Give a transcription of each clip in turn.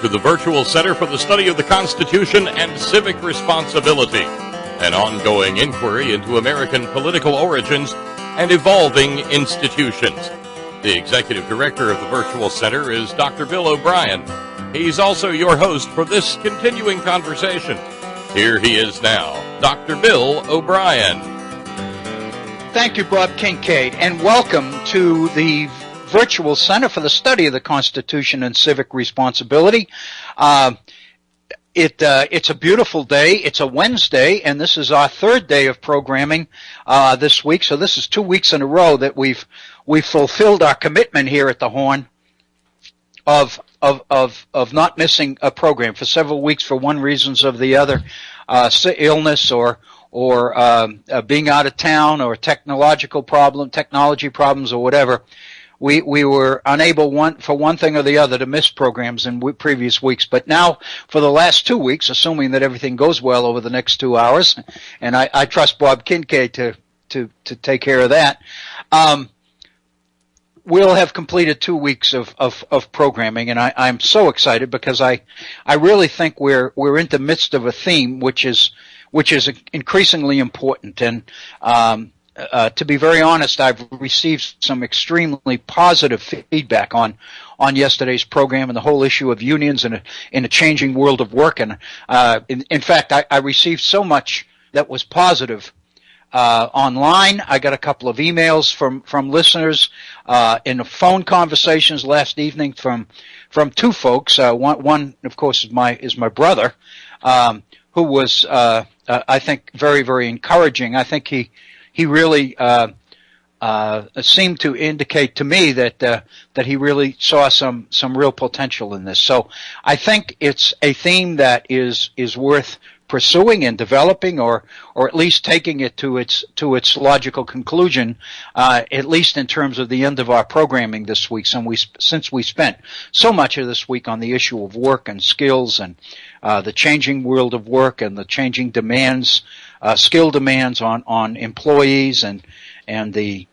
to the Virtual Center for the Study of the Constitution and Civic Responsibility, an ongoing inquiry into American political origins and evolving institutions. The Executive Director of the Virtual Center is Dr. Bill O'Brien. He's also your host for this continuing conversation. Here he is now, Dr. Bill O'Brien. Thank you, Bob Kincaid, and welcome to the Virtual Center for the Study of the Constitution and Civic Responsibility. It's a beautiful day. It's a Wednesday, and this is our third day of programming this week. So this is 2 weeks in a row that we've fulfilled our commitment here at the Horn of not missing a program for several weeks for one reasons or the other, illness or being out of town or technology problems or whatever. We were unable for one thing or the other to miss programs in previous weeks. But now, for the last 2 weeks, assuming that everything goes well over the next 2 hours, and I trust Bob Kincaid to take care of that, we'll have completed 2 weeks of programming, and I'm so excited because I really think we're in the midst of a theme which is increasingly important. And to be very honest, I've received some extremely positive feedback on yesterday's program and the whole issue of unions in a changing world of work. And in fact, I received so much that was positive online. I got a couple of emails from listeners in phone conversations last evening from two folks. One, of course, is my brother, who was I think very, very encouraging. I think he really seemed to indicate to me that he really saw some real potential in this. So I think it's a theme that is worth pursuing and developing, or at least taking it to its logical conclusion, at least in terms of the end of our programming this week. Since we spent so much of this week on the issue of work and skills and the changing world of work and the changing demands, skill demands on employees and the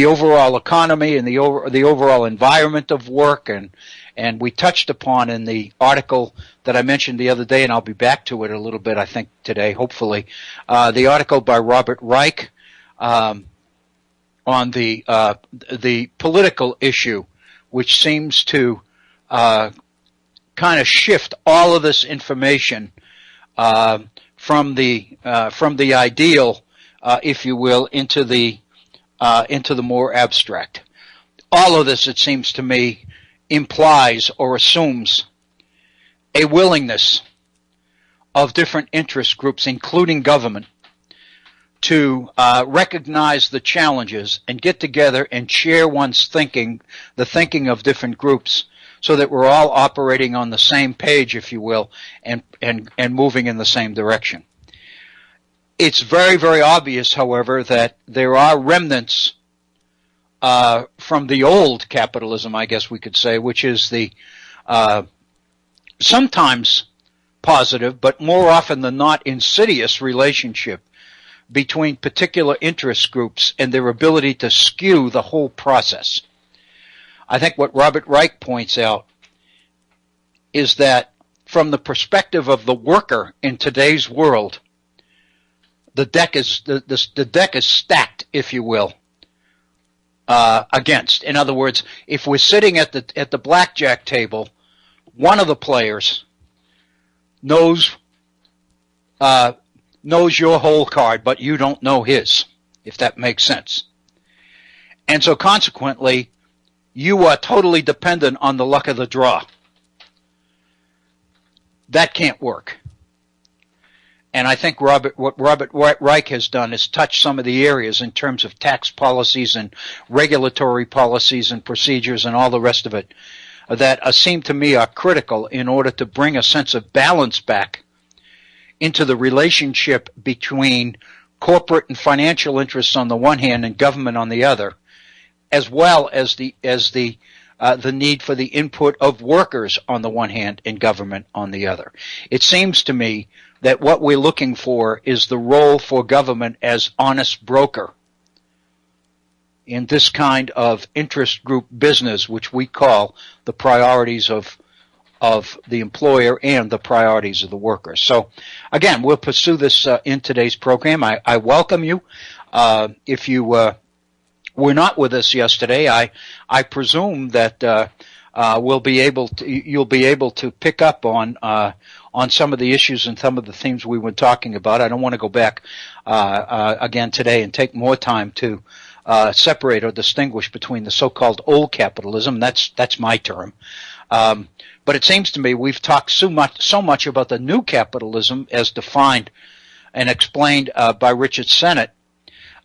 overall economy and the overall environment of work, and we touched upon in the article that I mentioned the other day, and I'll be back to it a little bit, I think, today, hopefully, the article by Robert Reich on the political issue, which seems to kind of shift all of this information from the ideal, if you will, into the more abstract. All of this, it seems to me, implies or assumes a willingness of different interest groups, including government, to recognize the challenges and get together and share one's thinking, the thinking of different groups, so that we're all operating on the same page, if you will, and moving in the same direction. It's very, very obvious, however, that there are remnants from the old capitalism, I guess we could say, which is the sometimes positive, but more often than not insidious relationship between particular interest groups and their ability to skew the whole process. I think what Robert Reich points out is that from the perspective of the worker in today's world, the deck is stacked, if you will, against. In other words, if we're sitting at the blackjack table, one of the players knows your whole card, but you don't know his, if that makes sense. And so consequently, you are totally dependent on the luck of the draw. That can't work. And I think what Robert Reich has done is touch some of the areas in terms of tax policies and regulatory policies and procedures and all the rest of it that seem to me are critical in order to bring a sense of balance back into the relationship between corporate and financial interests on the one hand and government on the other, as well as the need for the input of workers on the one hand and government on the other. It seems to me that what we're looking for is the role for government as honest broker in this kind of interest group business, which we call the priorities of of the employer and the priorities of the worker. So, again, we'll pursue this in today's program. I welcome you. If you were not with us yesterday, I presume that you'll be able to pick up on some of the issues and some of the themes we were talking about. I don't want to go back again today and take more time to separate or distinguish between the so-called old capitalism. That's my term. But it seems to me we've talked so much about the new capitalism as defined and explained by Richard Sennett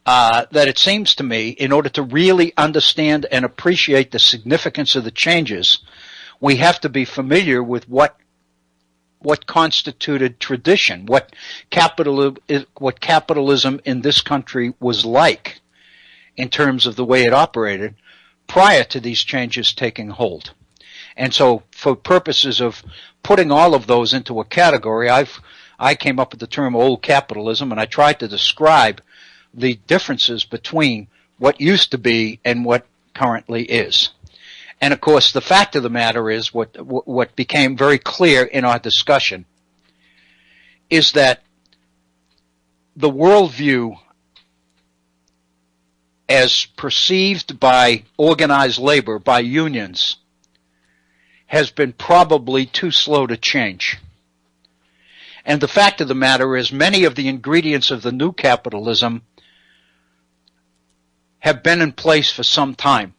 that it seems to me, in order to really understand and appreciate the significance of the changes, we have to be familiar with what constituted tradition, what capitalism in this country was like in terms of the way it operated prior to these changes taking hold. And so for purposes of putting all of those into a category, I came up with the term old capitalism, and I tried to describe the differences between what used to be and what currently is. And of course, the fact of the matter is, what became very clear in our discussion is that the worldview as perceived by organized labor, by unions, has been probably too slow to change. And the fact of the matter is, many of the ingredients of the new capitalism have been in place for some time.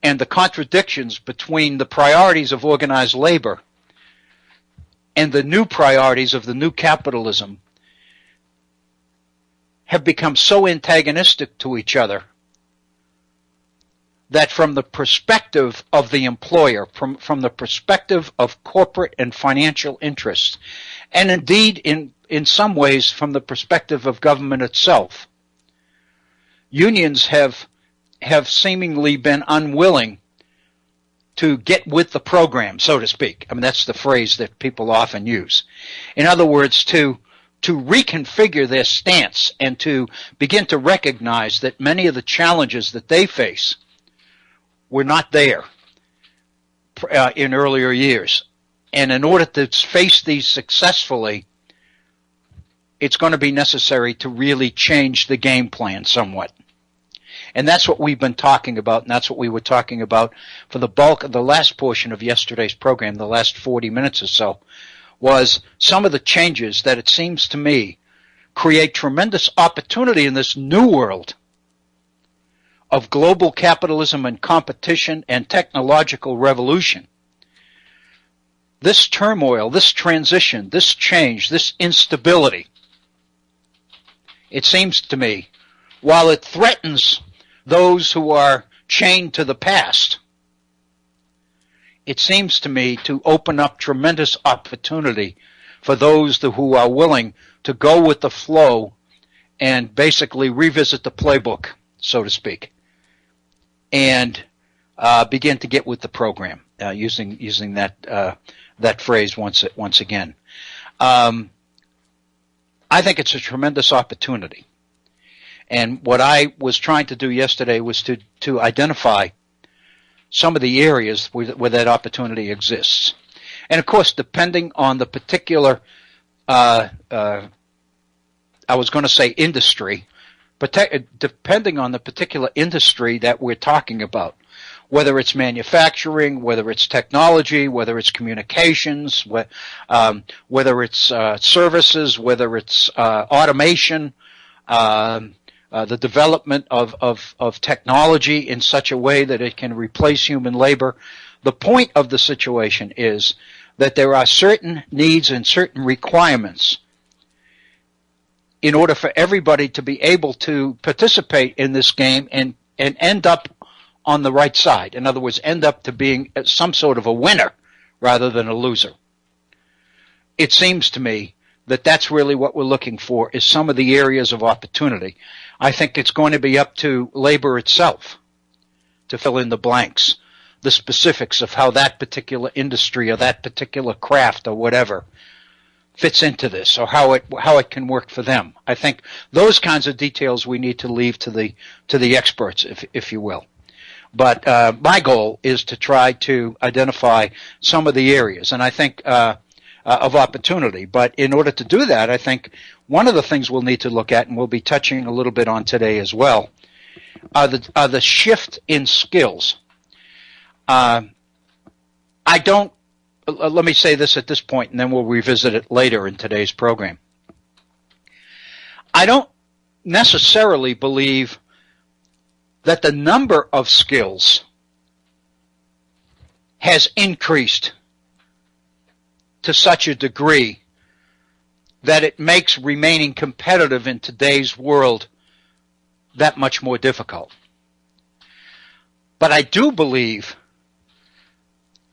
And the contradictions between the priorities of organized labor and the new priorities of the new capitalism have become so antagonistic to each other that from the perspective of the employer, from the perspective of corporate and financial interests, and indeed in some ways from the perspective of government itself, unions have seemingly been unwilling to get with the program, so to speak. I mean, that's the phrase that people often use. In other words, to reconfigure their stance and to begin to recognize that many of the challenges that they face were not there in earlier years. And in order to face these successfully, it's going to be necessary to really change the game plan somewhat. And that's what we've been talking about, and that's what we were talking about for the bulk of the last portion of yesterday's program, the last 40 minutes or so, was some of the changes that it seems to me create tremendous opportunity in this new world of global capitalism and competition and technological revolution. This turmoil, this transition, this change, this instability, it seems to me, while it threatens those who are chained to the past, it seems to me to open up tremendous opportunity for those who are willing to go with the flow and basically revisit the playbook, so to speak, and begin to get with the program, using that phrase once again. I think it's a tremendous opportunity. And what I was trying to do yesterday was to identify some of the areas where that opportunity exists. And of course, depending on the particular, I was going to say industry, but depending on the particular industry that we're talking about, whether it's manufacturing, whether it's technology, whether it's communications, whether it's services, whether it's automation, the development of technology in such a way that it can replace human labor. The point of the situation is that there are certain needs and certain requirements in order for everybody to be able to participate in this game and end up on the right side. In other words, end up to being some sort of a winner rather than a loser. It seems to me that that's really what we're looking for, is some of the areas of opportunity. I think it's going to be up to labor itself to fill in the blanks, the specifics of how that particular industry or that particular craft or whatever fits into this, or how it can work for them. I think those kinds of details we need to leave to the experts, if you will. But my goal is to try to identify some of the areas, and I think of opportunity. But in order to do that, I think one of the things we'll need to look at, and we'll be touching a little bit on today as well, are the shift in skills. Let me say this at this point, and then we'll revisit it later in today's program. I don't necessarily believe that the number of skills has increased to such a degree that it makes remaining competitive in today's world that much more difficult. But I do believe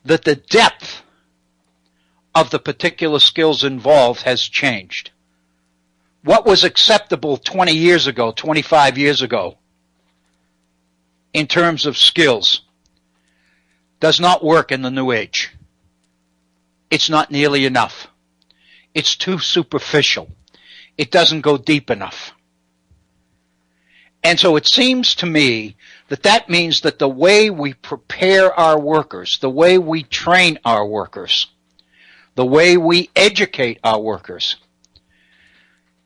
that the depth of the particular skills involved has changed. What was acceptable 20 years ago, 25 years ago, in terms of skills, does not work in the new age. It's not nearly enough. It's too superficial. It doesn't go deep enough. And so it seems to me that that means that the way we prepare our workers, the way we train our workers, the way we educate our workers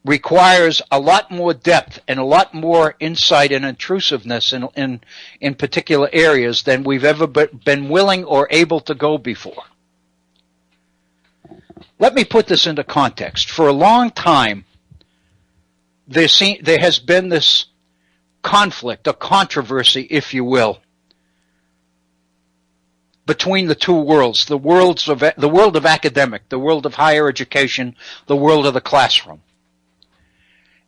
requires a lot more depth and a lot more insight and intrusiveness in particular areas than we've ever been willing or able to go before. Let me put this into context. For a long time, there has been this conflict, a controversy, if you will, between the two worlds, the world of academic, the world of higher education, the world of the classroom,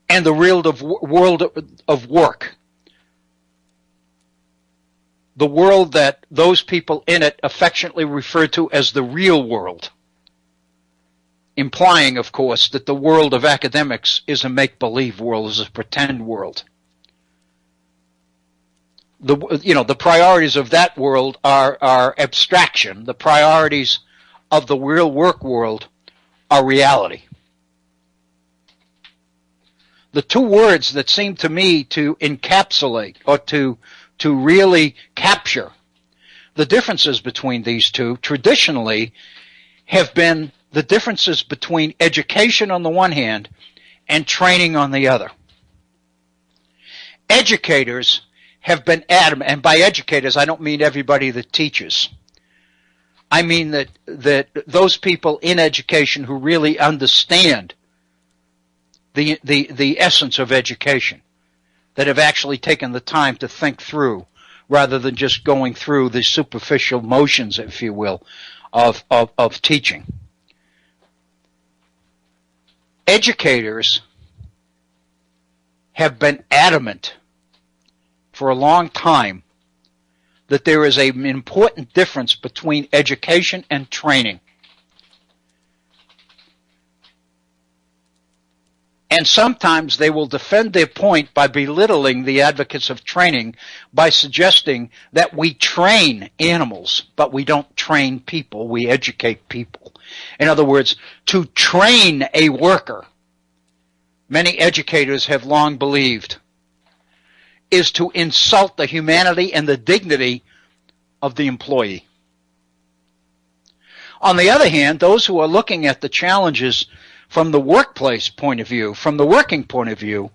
and the world of work, the world that those people in it affectionately refer to as the real world, implying, of course, that the world of academics is a make-believe world, is a pretend world. The priorities of that world are abstraction. The priorities of the real work world are reality. The two words that seem to me to encapsulate or to really capture the differences between these two traditionally have been the differences between education on the one hand and training on the other. Educators have been adamant, and by educators I don't mean everybody that teaches. I mean that those people in education who really understand the essence of education, that have actually taken the time to think through rather than just going through the superficial motions, if you will, of teaching. Educators have been adamant for a long time that there is an important difference between education and training. And sometimes they will defend their point by belittling the advocates of training by suggesting that we train animals, but we don't train people, we educate people. In other words, to train a worker, many educators have long believed, is to insult the humanity and the dignity of the employee. On the other hand, those who are looking at the challenges from the workplace point of view, from the working point of view,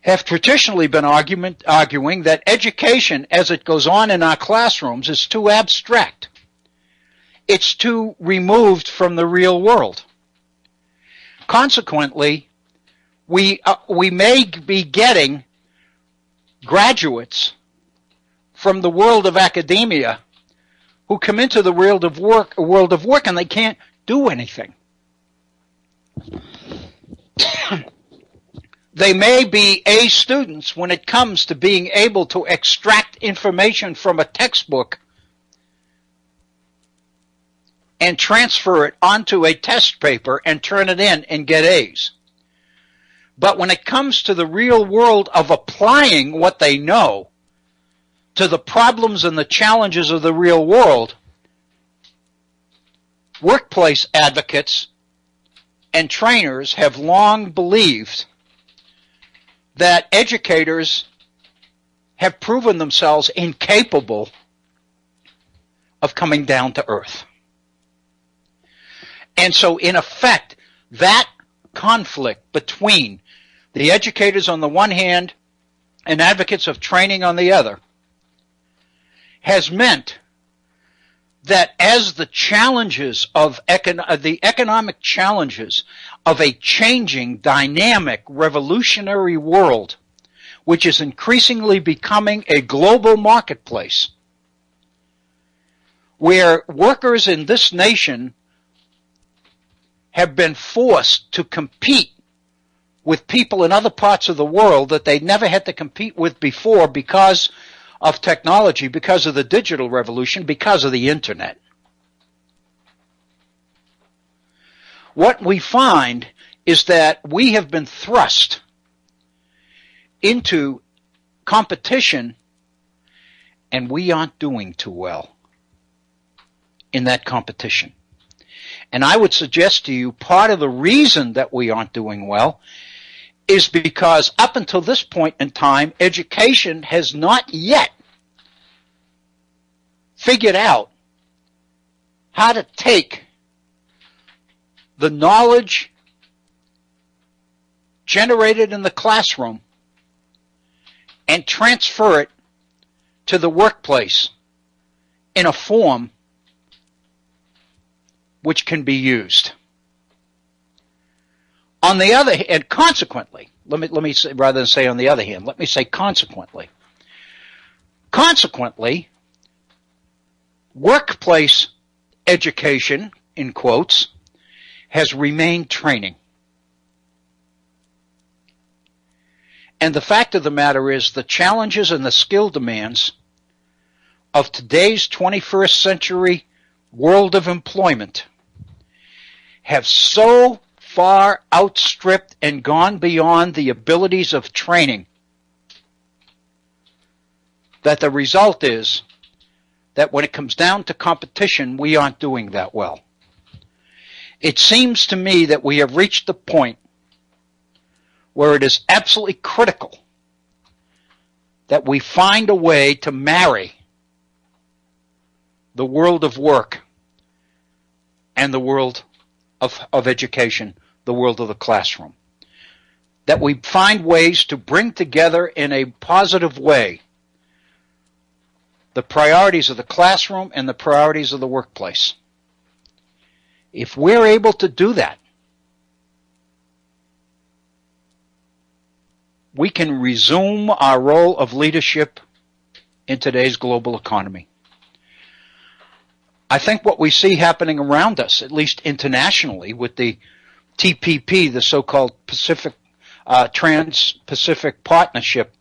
have traditionally been arguing that education as it goes on in our classrooms is too abstract. It's too removed from the real world. Consequently, we may be getting graduates from the world of academia who come into the world of work and they can't do anything. They may be A students when it comes to being able to extract information from a textbook and transfer it onto a test paper and turn it in and get A's. But when it comes to the real world of applying what they know to the problems and the challenges of the real world, workplace advocates and trainers have long believed that educators have proven themselves incapable of coming down to earth. And so, in effect, that conflict between the educators on the one hand and advocates of training on the other has meant that as the challenges of the economic challenges of a changing, dynamic, revolutionary world, which is increasingly becoming a global marketplace, where workers in this nation have been forced to compete with people in other parts of the world that they never had to compete with before because of technology, because of the digital revolution, because of the internet. What we find is that we have been thrust into competition, and we aren't doing too well in that competition. And I would suggest to you part of the reason that we aren't doing well is because up until this point in time, education has not yet figured out how to take the knowledge generated in the classroom and transfer it to the workplace in a form which can be used. On the other hand, consequently, let me say, rather than say on the other hand, let me say consequently. Consequently, workplace education, in quotes, has remained training. And the fact of the matter is the challenges and the skill demands of today's 21st century world of employment have so far outstripped and gone beyond the abilities of training that the result is that when it comes down to competition, we aren't doing that well. It seems to me that we have reached the point where it is absolutely critical that we find a way to marry the world of work and the world of education, the world of the classroom. That we find ways to bring together in a positive way the priorities of the classroom and the priorities of the workplace. If we're able to do that, we can resume our role of leadership in today's global economy. I think what we see happening around us, at least internationally, with the TPP, the so-called Trans-Pacific Partnership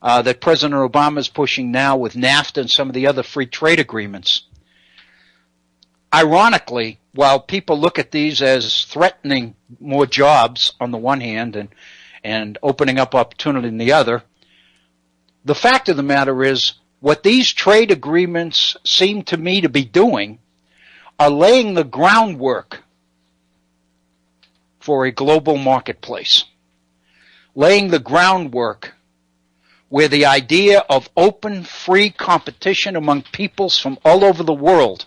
that President Obama is pushing now with NAFTA and some of the other free trade agreements. Ironically, while people look at these as threatening more jobs on the one hand and opening up opportunity on the other, the fact of the matter is what these trade agreements seem to me to be doing are laying the groundwork for a global marketplace, laying the groundwork where the idea of open, free competition among peoples from all over the world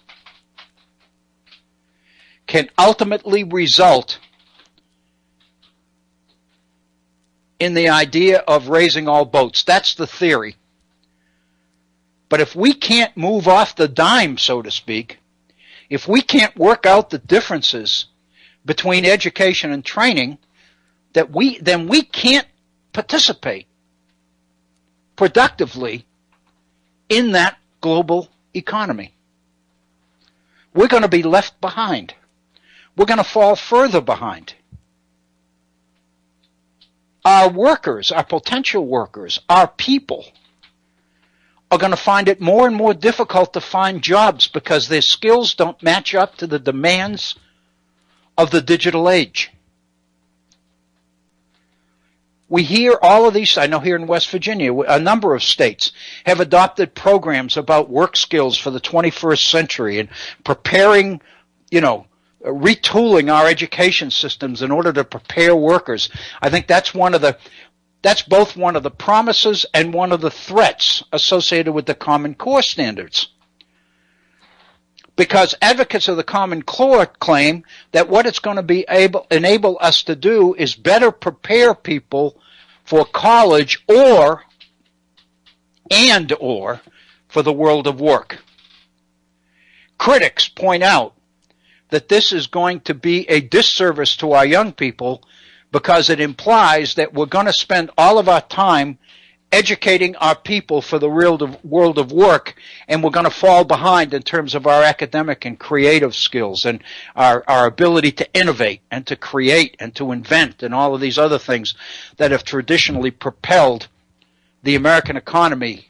can ultimately result in the idea of raising all boats. That's the theory. But if we can't move off the dime, so to speak, if we can't work out the differences between education and training, then we can't participate productively in that global economy. We're going to be left behind. We're going to fall further behind. Our workers, our potential workers, our people are going to find it more and more difficult to find jobs because their skills don't match up to the demands of the digital age. We hear all of these, I know here in West Virginia, a number of states have adopted programs about work skills for the 21st century and preparing, retooling our education systems in order to prepare workers. I think that's one of the That's both one of the promises and one of the threats associated with the Common Core standards. Because advocates of the Common Core claim that what it's going to enable us to do is better prepare people for college or for the world of work. Critics point out that this is going to be a disservice to our young people because it implies that we're going to spend all of our time educating our people for the world of work, and we're going to fall behind in terms of our academic and creative skills and our ability to innovate and to create and to invent and all of these other things that have traditionally propelled the American economy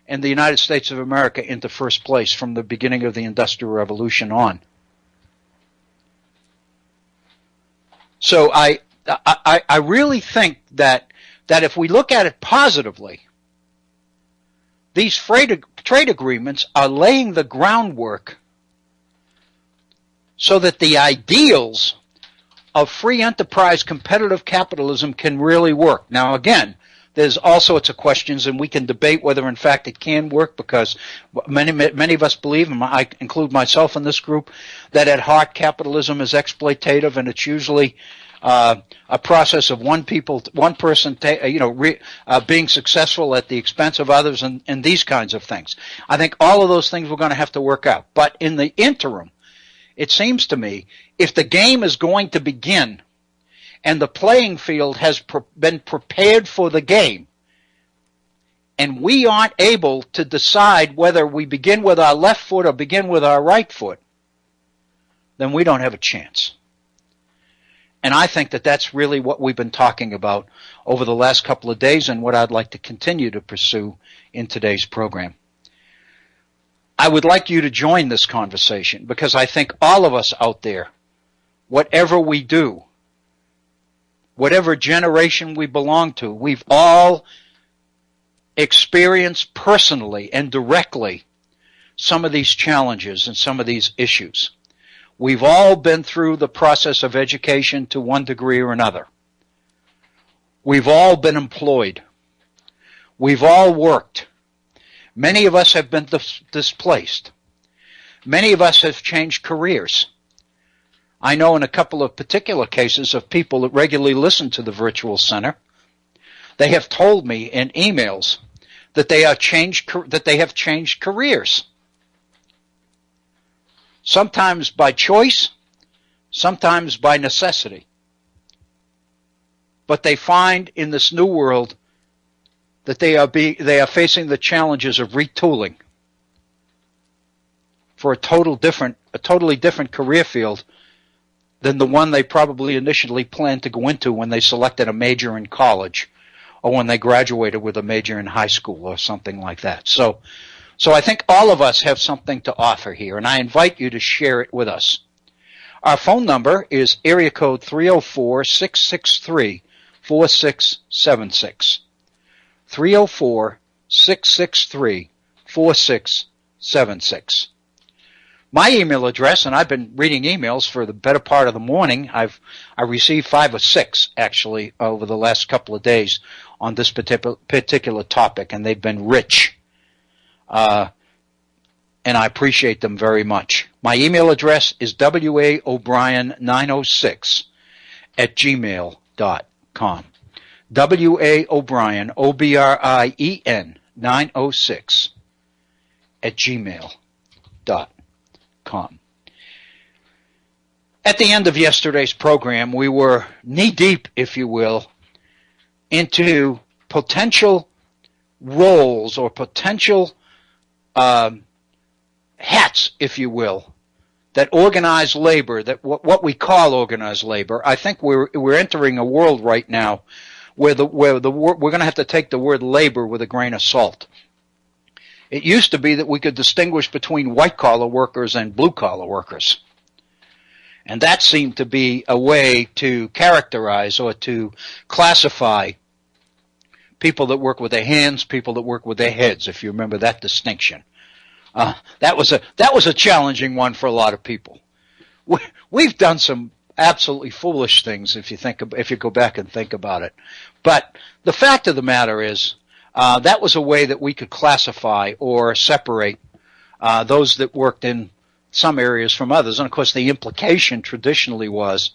and the United States of America into first place from the beginning of the Industrial Revolution on. So I really think that if we look at it positively, these trade agreements are laying the groundwork so that the ideals of free enterprise competitive capitalism can really work. Now, again, there's all sorts of questions, and we can debate whether, in fact, it can work, because many of us believe, and I include myself in this group, that at heart capitalism is exploitative, and it's usually a process of one person being successful at the expense of others, and these kinds of things. I think all of those things we're going to have to work out. But in the interim, it seems to me, if the game is going to begin and the playing field has been prepared for the game, and we aren't able to decide whether we begin with our left foot or begin with our right foot, then we don't have a chance. And I think that that's really what we've been talking about over the last couple of days, and what I'd like to continue to pursue in today's program. I would like you to join this conversation, because I think all of us out there, whatever we do, whatever generation we belong to, we've all experienced personally and directly some of these challenges and some of these issues. We've all been through the process of education to one degree or another. We've all been employed. We've all worked. Many of us have been displaced. Many of us have changed careers. I know in a couple of particular cases of people that regularly listen to the Virtual Center, they have told me in emails that they have changed careers. Sometimes by choice, sometimes by necessity. But they find in this new world that they are facing the challenges of retooling for a totally different career field than the one they probably initially planned to go into when they selected a major in college, or when they graduated with a major in high school or something like that. So I think all of us have something to offer here, and I invite you to share it with us. Our phone number is area code 304-663-4676. 304-663-4676. My email address, and I've been reading emails for the better part of the morning. I received 5 or 6 actually over the last couple of days on this particular topic, and they've been rich. And I appreciate them very much. My email address is waobrien906@gmail.com. waobrien, OBRIEN 906@gmail.com. At the end of yesterday's program, we were knee-deep, if you will, into potential roles or potential hats, if you will, that organized labor, that what we call organized labor. I think we're entering a world right now where we're going to have to take the word labor with a grain of salt. It used to be that we could distinguish between white-collar workers and blue-collar workers. And that seemed to be a way to characterize or to classify people that work with their hands, people that work with their heads, if you remember that distinction. That was a challenging one for a lot of people. We've done some absolutely foolish things if you go back and think about it. But the fact of the matter is, that was a way that we could classify or separate those that worked in some areas from others. And of course, the implication traditionally was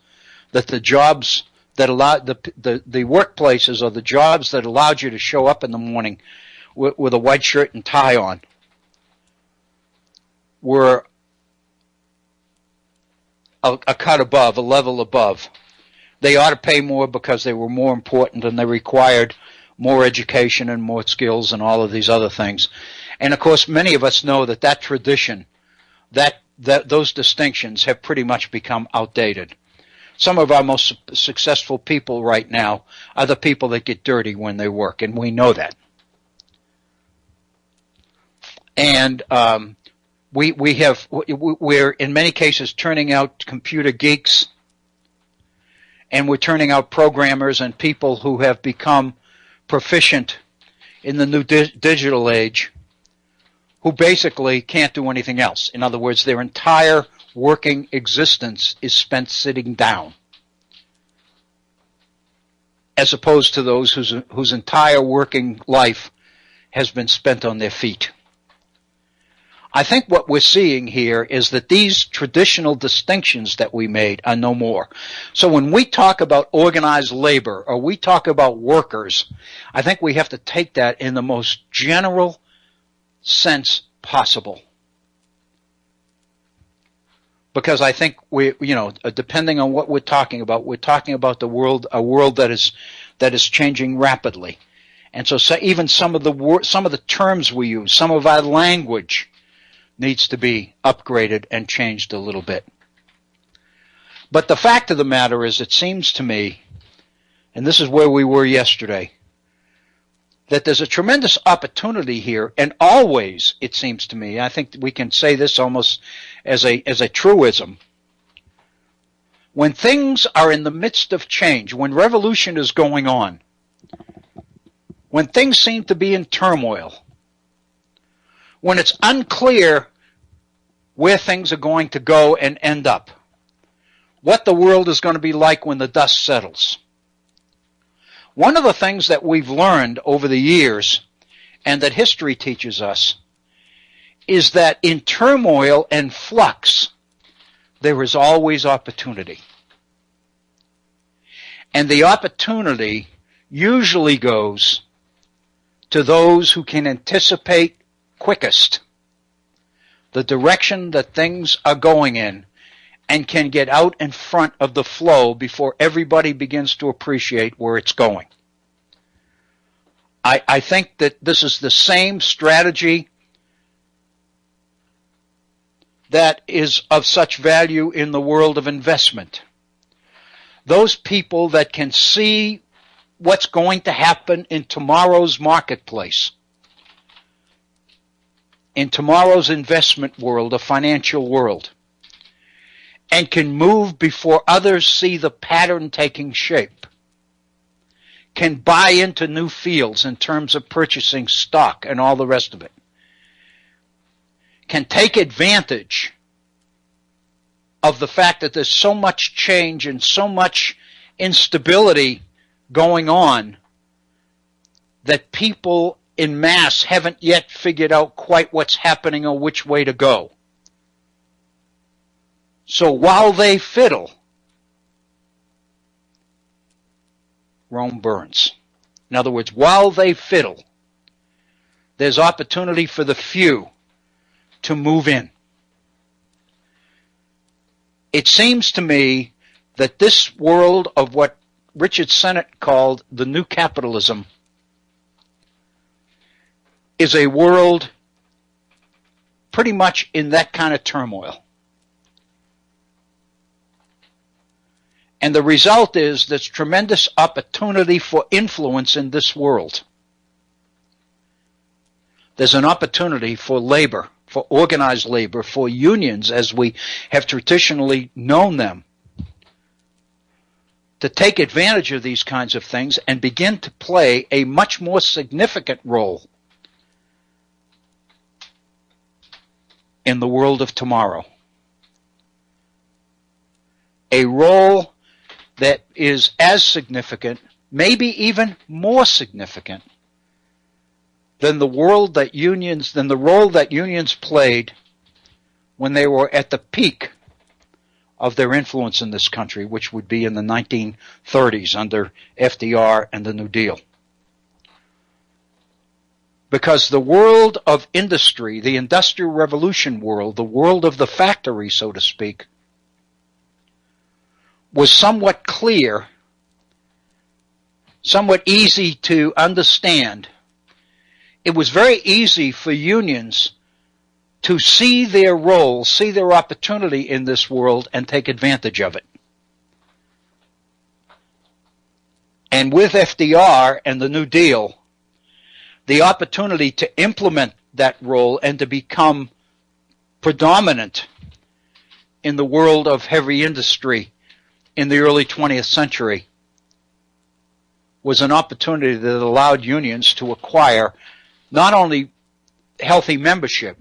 that the jobs that allowed the workplaces or the jobs that allowed you to show up in the morning with a white shirt and tie on were a cut above, a level above. They ought to pay more because they were more important and they required more education and more skills and all of these other things. And of course, many of us know that tradition, that those distinctions have pretty much become outdated. Some of our most successful people right now are the people that get dirty when they work, and we know that. And we're in many cases turning out computer geeks, and we're turning out programmers and people who have become proficient in the new digital age, who basically can't do anything else. In other words, their entire working existence is spent sitting down, as opposed to those whose entire working life has been spent on their feet. I think what we're seeing here is that these traditional distinctions that we made are no more. So when we talk about organized labor or we talk about workers, I think we have to take that in the most general sense possible. Because I think depending on what we're talking about a world that is changing rapidly. And so even some of the terms we use, some of our language needs to be upgraded and changed a little bit. But the fact of the matter is, it seems to me, and this is where we were yesterday, that there's a tremendous opportunity here, and always, it seems to me, I think we can say this almost as a truism. When things are in the midst of change, when revolution is going on, when things seem to be in turmoil, when it's unclear where things are going to go and end up, what the world is going to be like when the dust settles. One of the things that we've learned over the years, and that history teaches us, is that in turmoil and flux, there is always opportunity. And the opportunity usually goes to those who can anticipate quickest the direction that things are going in and can get out in front of the flow before everybody begins to appreciate where it's going. I think that this is the same strategy that is of such value in the world of investment. Those people that can see what's going to happen in tomorrow's marketplace, in tomorrow's investment world, a financial world, and can move before others see the pattern taking shape, can buy into new fields in terms of purchasing stock and all the rest of it, can take advantage of the fact that there's so much change and so much instability going on that people in mass haven't yet figured out quite what's happening or which way to go. So while they fiddle, Rome burns. In other words, while they fiddle, there's opportunity for the few to move in. It seems to me that this world of what Richard Sennett called the new capitalism is a world pretty much in that kind of turmoil. And the result is there's tremendous opportunity for influence in this world. There's an opportunity for labor, for organized labor, for unions as we have traditionally known them, to take advantage of these kinds of things and begin to play a much more significant role in the world of tomorrow. a role that is as significant, maybe even more significant, than the role that unions played when they were at the peak of their influence in this country, which would be in the 1930s under FDR and the New Deal. Because the world of industry, the Industrial Revolution world, the world of the factory, so to speak, was somewhat clear, somewhat easy to understand. It was very easy for unions to see their role, see their opportunity in this world, and take advantage of it. And with FDR and the New Deal, the opportunity to implement that role and to become predominant in the world of heavy industry in the early 20th century was an opportunity that allowed unions to acquire not only healthy membership,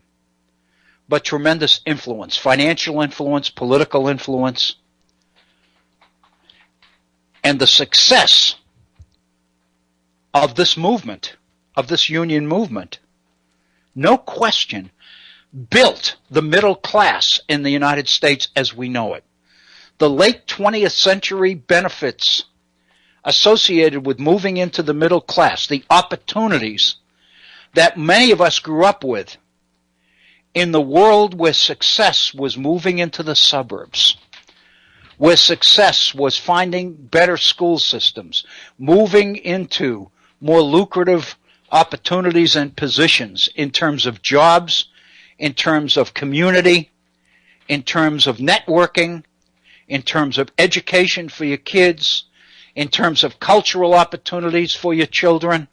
but tremendous influence, financial influence, political influence. And the success of this movement, of this union movement, no question, built the middle class in the United States as we know it. The late 20th century benefits associated with moving into the middle class, the opportunities that many of us grew up with in the world where success was moving into the suburbs, where success was finding better school systems, moving into more lucrative opportunities and positions in terms of jobs, in terms of community, in terms of networking, in terms of education for your kids, in terms of cultural opportunities for your children.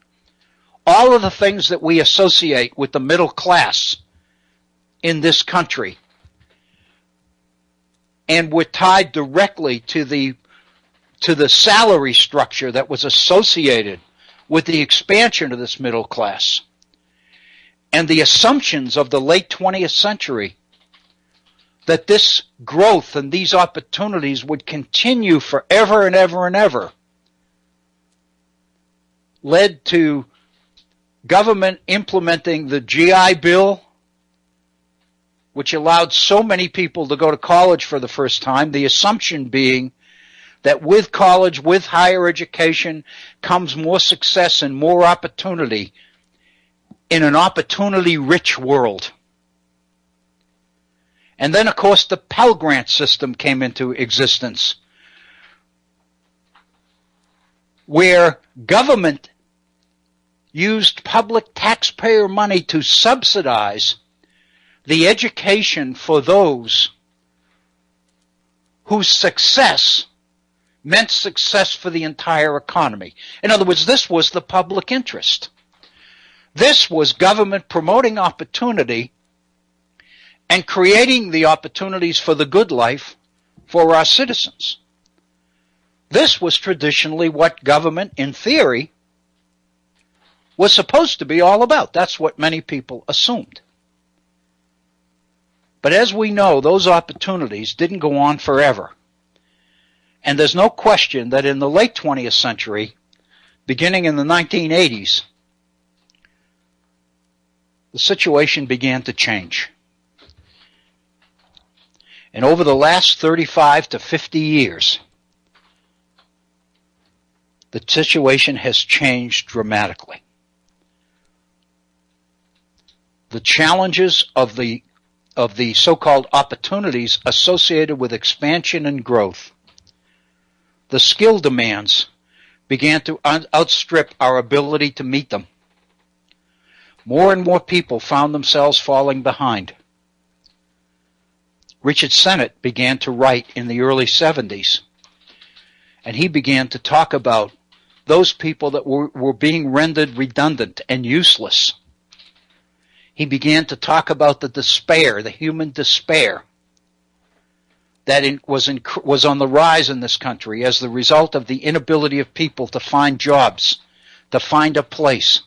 All of the things that we associate with the middle class in this country, and were tied directly to the salary structure that was associated with the expansion of this middle class, and the assumptions of the late 20th century that this growth and these opportunities would continue forever and ever and ever, led to government implementing the GI Bill, which allowed so many people to go to college for the first time, the assumption being that with college, with higher education, comes more success and more opportunity in an opportunity-rich world. And then, of course, the Pell Grant system came into existence, where government used public taxpayer money to subsidize the education for those whose success meant success for the entire economy. In other words, this was the public interest. This was government promoting opportunity and creating the opportunities for the good life for our citizens. This was traditionally what government, in theory, was supposed to be all about. That's what many people assumed. But as we know, those opportunities didn't go on forever. And there's no question that in the late 20th century, beginning in the 1980s, the situation began to change. And over the last 35 to 50 years, the situation has changed dramatically. The challenges of the so-called opportunities associated with expansion and growth, the skill demands began to outstrip our ability to meet them. More and more people found themselves falling behind. Richard Sennett began to write in the early 70s, and he began to talk about those people that were being rendered redundant and useless. He began to talk about the despair, the human despair, that was on the rise in this country as the result of the inability of people to find jobs, to find a place.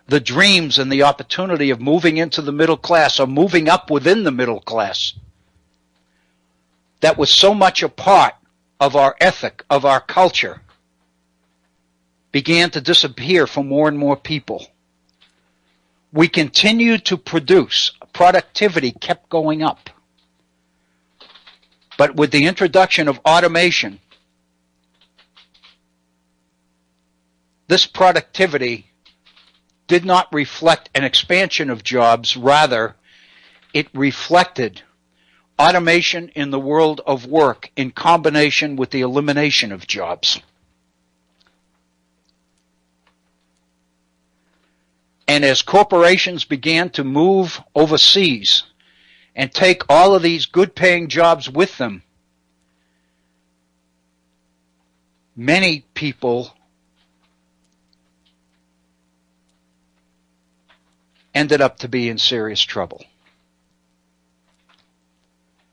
The dreams and the opportunity of moving into the middle class or moving up within the middle class that was so much a part of our ethic, of our culture, began to disappear for more and more people. We continued to produce. Productivity kept going up. But with the introduction of automation, this productivity did not reflect an expansion of jobs. Rather, it reflected automation in the world of work in combination with the elimination of jobs. And as corporations began to move overseas and take all of these good-paying jobs with them, many people ended up to be in serious trouble.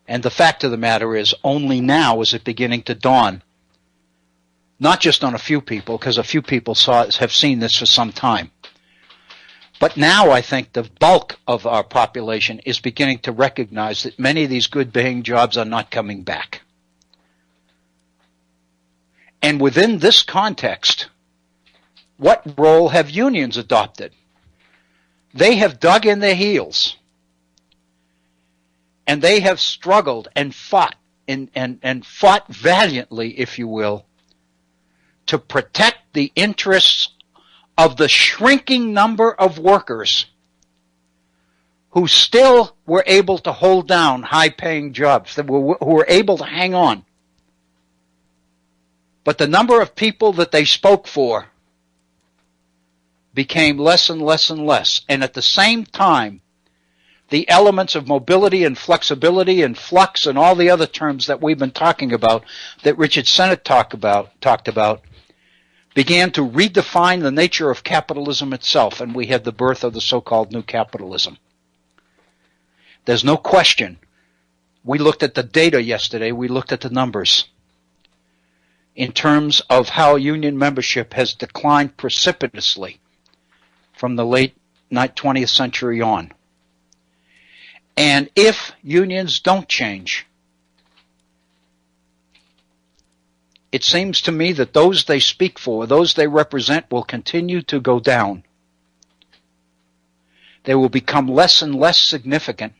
And the fact of the matter is, only now is it beginning to dawn, not just on a few people, because a few people have seen this for some time, but now I think the bulk of our population is beginning to recognize that many of these good-paying jobs are not coming back. And within this context, what role have unions adopted? They have dug in their heels, and they have struggled and fought, and fought valiantly, if you will, to protect the interests of the shrinking number of workers who still were able to hold down high-paying jobs, who were able to hang on. But the number of people that they spoke for became less and less and less. And at the same time, the elements of mobility and flexibility and flux and all the other terms that we've been talking about, that Richard Sennett talked about, began to redefine the nature of capitalism itself, and we had the birth of the so-called new capitalism. There's no question. We looked at the data yesterday. We looked at the numbers in terms of how union membership has declined precipitously from the late 20th century on. And if unions don't change, it seems to me that those they speak for, those they represent, will continue to go down. They will become less and less significant.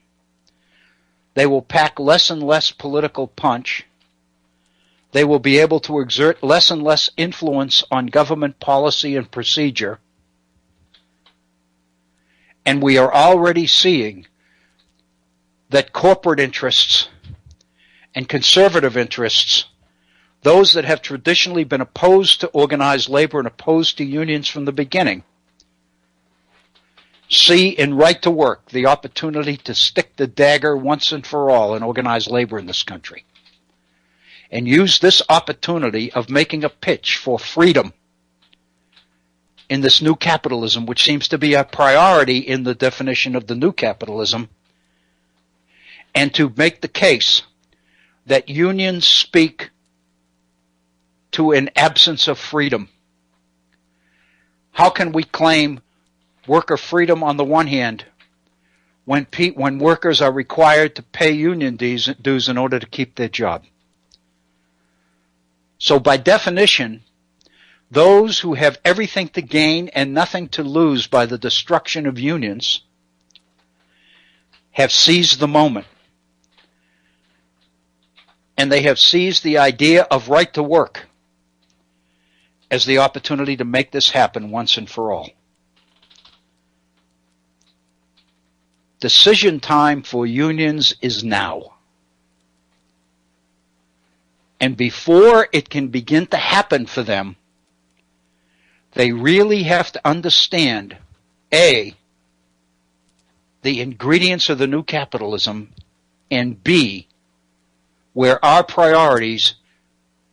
They will pack less and less political punch. They will be able to exert less and less influence on government policy and procedure. And we are already seeing that corporate interests and conservative interests, those that have traditionally been opposed to organized labor and opposed to unions from the beginning, see in Right to Work the opportunity to stick the dagger once and for all in organized labor in this country, and use this opportunity of making a pitch for freedom in this new capitalism, which seems to be a priority in the definition of the new capitalism, and to make the case that unions speak to an absence of freedom. How can we claim worker freedom on the one hand when workers are required to pay union dues in order to keep their job? So by definition, those who have everything to gain and nothing to lose by the destruction of unions have seized the moment. And they have seized the idea of right to work as the opportunity to make this happen once and for all. Decision time for unions is now. And before it can begin to happen for them, they really have to understand, A, the ingredients of the new capitalism, and B, where our priorities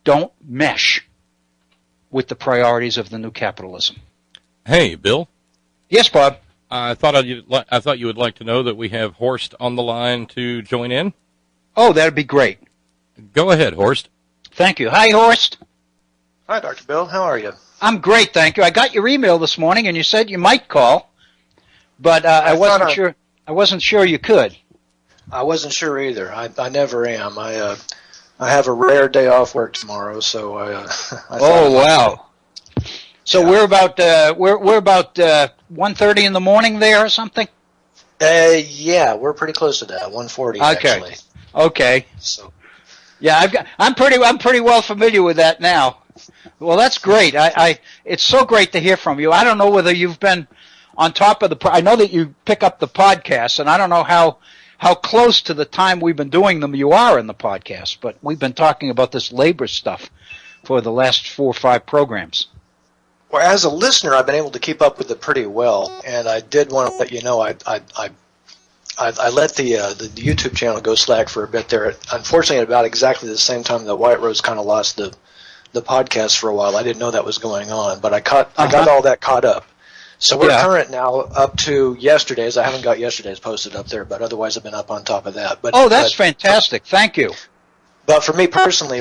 don't mesh with the priorities of the new capitalism. Hey, Bill. Yes, Bob. I thought you would like to know that we have Horst on the line to join in. Oh, that'd be great. Go ahead, Horst. Thank you. Hi, Horst. Hi, Dr. Bill. How are you? I'm great, thank you. I got your email this morning, and you said you might call, but I wasn't sure. I wasn't sure you could. I wasn't sure either. I never am. I have a rare day off work tomorrow, so I Oh wow! So we're about 1:30 in the morning there or something. Yeah, we're pretty close to that. 1:40 actually. Okay. So. Yeah, I'm pretty well familiar with that now. Well, that's great. It's so great to hear from you. I don't know whether you've been on top of I know that you pick up the podcasts, and I don't know how close to the time we've been doing them you are in the podcast, but we've been talking about this labor stuff for the last 4 or 5 programs. Well, as a listener, I've been able to keep up with it pretty well, and I did want to let you know I let the YouTube channel go slack for a bit there. Unfortunately, at about exactly the same time that White Rose kind of lost the podcast for a while. I didn't know that was going on, but I got all that caught up. So we're current now up to yesterday's. I haven't got yesterday's posted up there, but otherwise I've been up on top of that. But that's fantastic. Thank you. But for me personally,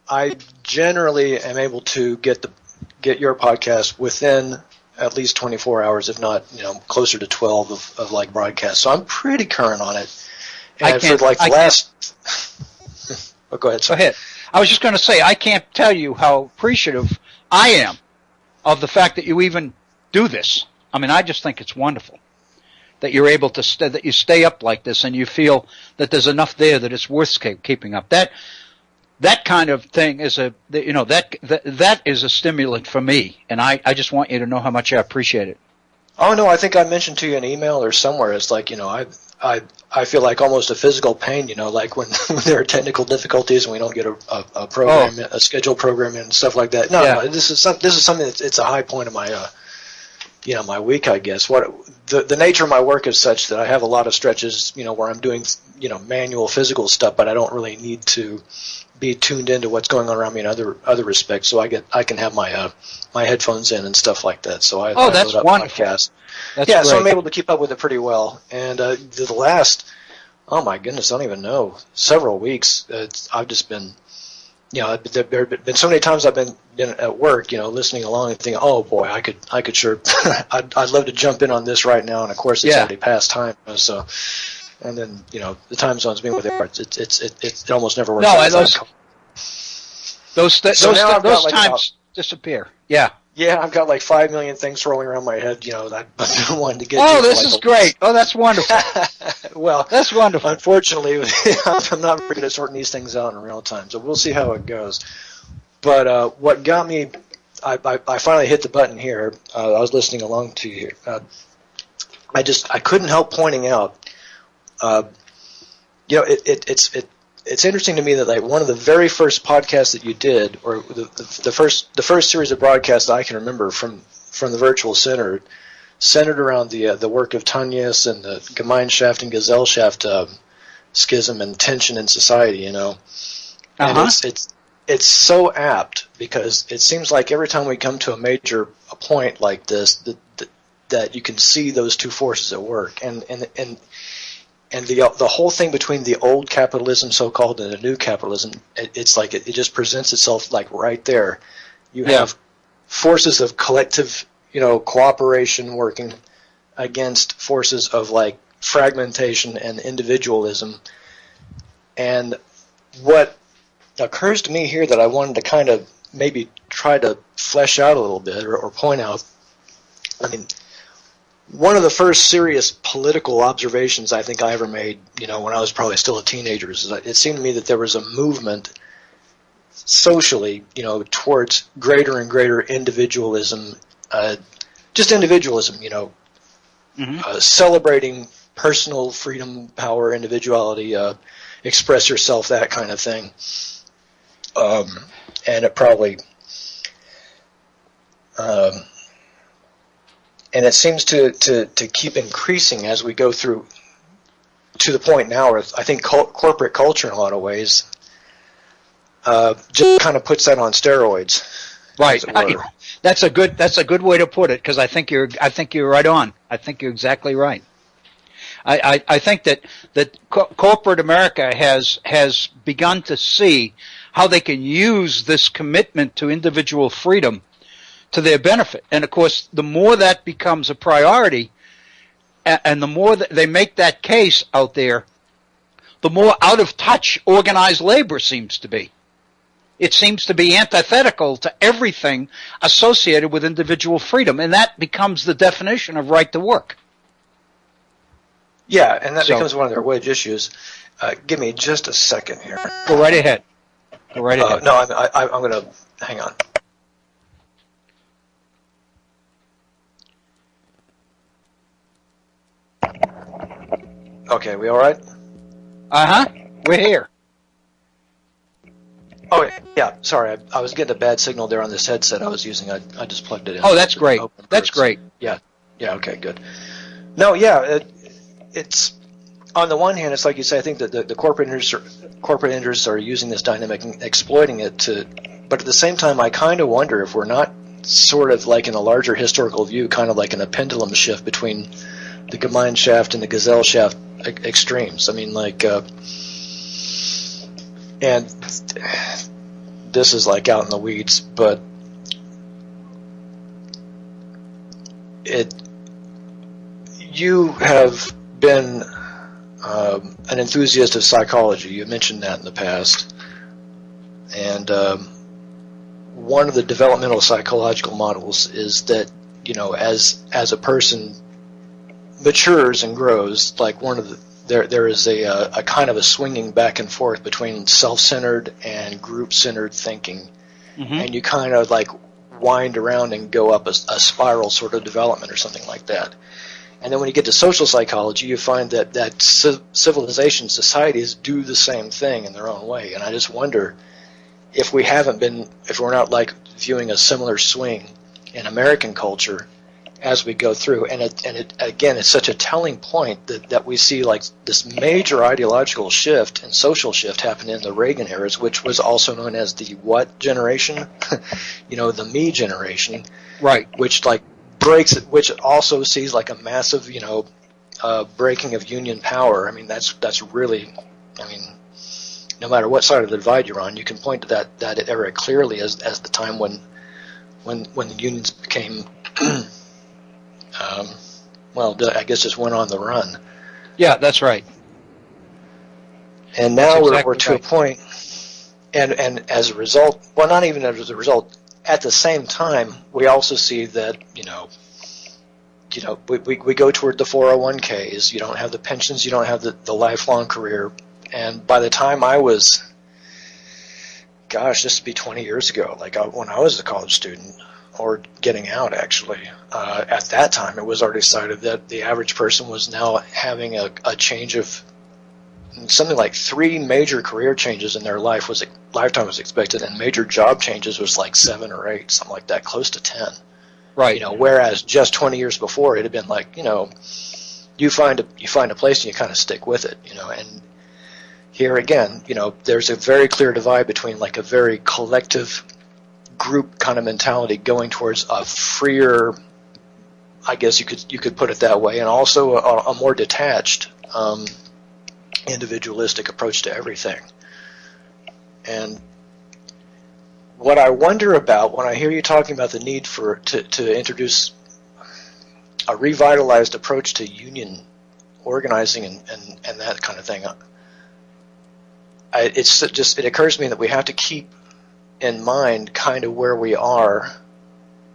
I generally am able to get your podcast within at least 24 hours, if not, closer to 12 of like broadcast. So I'm pretty current on it. And for like the last. Oh, go ahead. Sorry. Go ahead. I was just going to say I can't tell you how appreciative I am of the fact that you even do this. I mean, I just think it's wonderful that you're able to that you stay up like this, and you feel that there's enough there that it's worth keeping up. That kind of thing is that is a stimulant for me, and I just want you to know how much I appreciate it. Oh no, I think I mentioned to you in email or somewhere. It's like I feel like almost a physical pain, like when there are technical difficulties and we don't get a program, a scheduled program and stuff like that. No, this is something it's a high point of my my week, I guess. What the nature of my work is such that I have a lot of stretches, where I'm doing manual physical stuff, but I don't really need to be tuned into what's going on around me in other respects. So I can have my my headphones in and stuff like that. So I that's wonderful. Podcast. That's yeah, great. So I'm able to keep up with it pretty well. And the last, oh my goodness, I don't even know, several weeks, I've just been, there have been so many times I've been at work, listening along and thinking, oh boy, I could sure, I'd love to jump in on this right now. And of course, it's already past time. So, and then the time zones being with it almost never works. No, those times disappear. Yeah. Yeah, I've got like 5 million things rolling around my head, that I've been wanting to get to. Oh, this is great. Oh, that's wonderful. Well, that's wonderful. Unfortunately, I'm not very good at sorting these things out in real time, so we'll see how it goes. But what got me, I finally hit the button here. I was listening along to you here. I couldn't help pointing out, it's interesting to me that like one of the very first podcasts that you did, or the first series of broadcasts I can remember from the Virtual Center, centered around the work of Tanyas and the Gemeinschaft and Gesellschaft schism and tension in society. And it's so apt because it seems like every time we come to a major point like this, that you can see those two forces at work, and the whole thing between the old capitalism, so-called, and the new capitalism, it's like it just presents itself like right there. You have forces of collective, cooperation working against forces of like fragmentation and individualism. And what occurs to me here that I wanted to kind of maybe try to flesh out a little bit or point out, I mean, one of the first serious political observations I think I ever made, when I was probably still a teenager, is that it seemed to me that there was a movement socially, towards greater and greater individualism, just individualism, celebrating personal freedom, power, individuality, express yourself, that kind of thing. And it probably... and it seems to keep increasing as we go through to the point now where I think corporate culture in a lot of ways just kind of puts that on steroids. Right. That's a good way to put it, because I think you're right on. I think you're exactly right. I think that corporate America has begun to see how they can use this commitment to individual freedom to their benefit. And of course, the more that becomes a priority, and the more that they make that case out there, the more out of touch organized labor seems to be. It seems to be antithetical to everything associated with individual freedom, and that becomes the definition of right to work. Yeah, and that becomes one of their wedge issues. Give me just a second here. Go right ahead. Go right ahead. No, I'm going to hang on. Okay, we all right? Uh-huh. We're here. Oh, yeah, sorry. I was getting a bad signal there on this headset I was using. I just plugged it in. Oh, that's great. That's great. Yeah, okay, good. No, yeah, it's on the one hand, it's like you say, I think that the corporate interests are using this dynamic and exploiting it but at the same time, I kind of wonder if we're not sort of like in a larger historical view, kind of like in a pendulum shift between the Gemeinschaft and the Gesellschaft extremes. I mean, like, and this is like out in the weeds, but you have been an enthusiast of psychology. You mentioned that in the past. And one of the developmental psychological models is that, as a person matures and grows, like there is a kind of a swinging back and forth between self-centered and group-centered thinking. Mm-hmm. And you kind of like wind around and go up a spiral sort of development or something like that. And then when you get to social psychology, you find that civilization, societies do the same thing in their own way. And I just wonder if we're not like viewing a similar swing in American culture as we go through. And again, it's such a telling point that we see like this major ideological shift and social shift happen in the Reagan eras, which was also known as the what generation? The me generation. Right. Which like breaks it, which also sees like a massive, breaking of union power. I mean, that's really, no matter what side of the divide you're on, you can point to that era clearly as the time when the unions became, I guess just went on the run. Yeah, that's right. And now we're to a point, and as a result, well, not even as a result. At the same time, we also see that, we go toward the 401ks. You don't have the pensions. You don't have the lifelong career. And by the time I was, this would be 20 years ago, like when I was a college student or getting out, actually, at that time it was already decided that the average person was now having a change of something like 3 major career changes in their lifetime was expected, and major job changes was like 7 or 8, something like that, close to 10. Right. Whereas just 20 years before, it had been like, you find a place and you kind of stick with it, and here again, there's a very clear divide between like a very collective group kind of mentality going towards a freer, I guess you could put it that way, and also a more detached, individualistic approach to everything. And what I wonder about when I hear you talking about the need to introduce a revitalized approach to union organizing and that kind of thing, it occurs to me that we have to keep in mind kind of where we are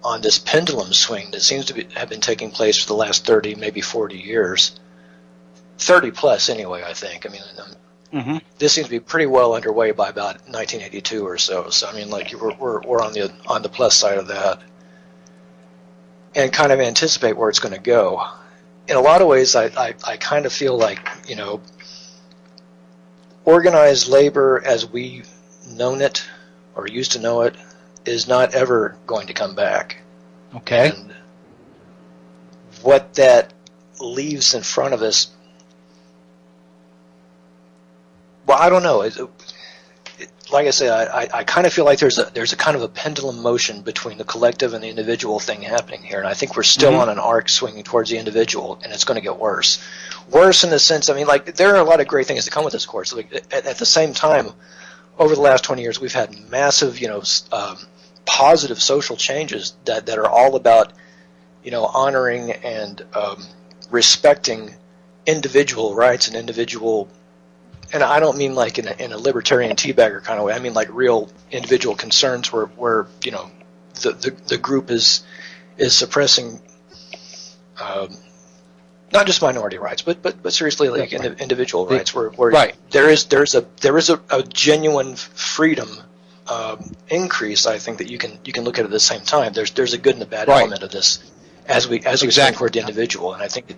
on this pendulum swing that seems to have been taking place for the last 30, maybe 40 years. 30 plus anyway, I think. This seems to be pretty well underway by about 1982 or so. So we're on the plus side of that, and kind of anticipate where it's going to go. In a lot of ways, I kind of feel like organized labor as we've known it or used to know it is not ever going to come back. Okay. And what that leaves in front of us, well, I don't know. Like I say, I kind of feel like there's a kind of a pendulum motion between the collective and the individual thing happening here, and I think we're still on an arc swinging towards the individual, and it's going to get worse. Worse in the sense, there are a lot of great things that come with this course. At the same time, over the last 20 years, we've had massive, positive social changes that are all about, honoring and respecting individual rights and individual and I don't mean like in a libertarian teabagger kind of way. I mean like real individual concerns where you know the group is suppressing not just minority rights, but seriously like individual rights where right. there is a genuine freedom increase. I think that you can look at it at the same time. There's a good and a bad element of this as we swing toward the individual, and I think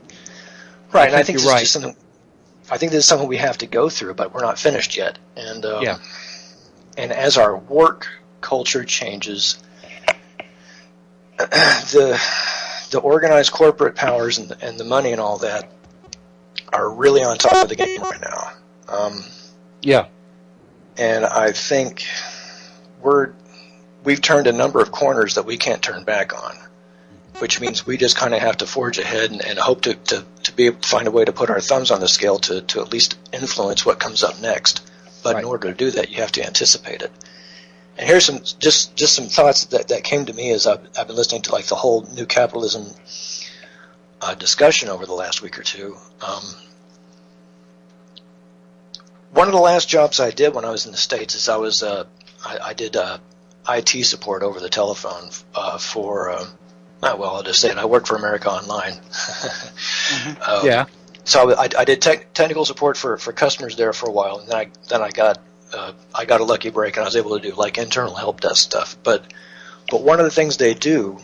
I think this is just something. I think this is something we have to go through, but we're not finished yet. And and as our work culture changes, the organized corporate powers and the money and all that are really on top of the game right now. And I think we've turned a number of corners that we can't turn back on, which means we just kind of have to forge ahead and hope to be able to find a way to put our thumbs on the scale to at least influence what comes up next. But in order to do that, you have to anticipate it. And here's some just some thoughts that came to me as I've been listening to like the whole new capitalism discussion over the last week or two. One of the last jobs I did when I was in the States is I did IT support over the telephone for. I'll just say it. I worked for America Online. So I did technical support for customers there for a while, and then I got a lucky break, and I was able to do like internal help desk stuff. But one of the things they do,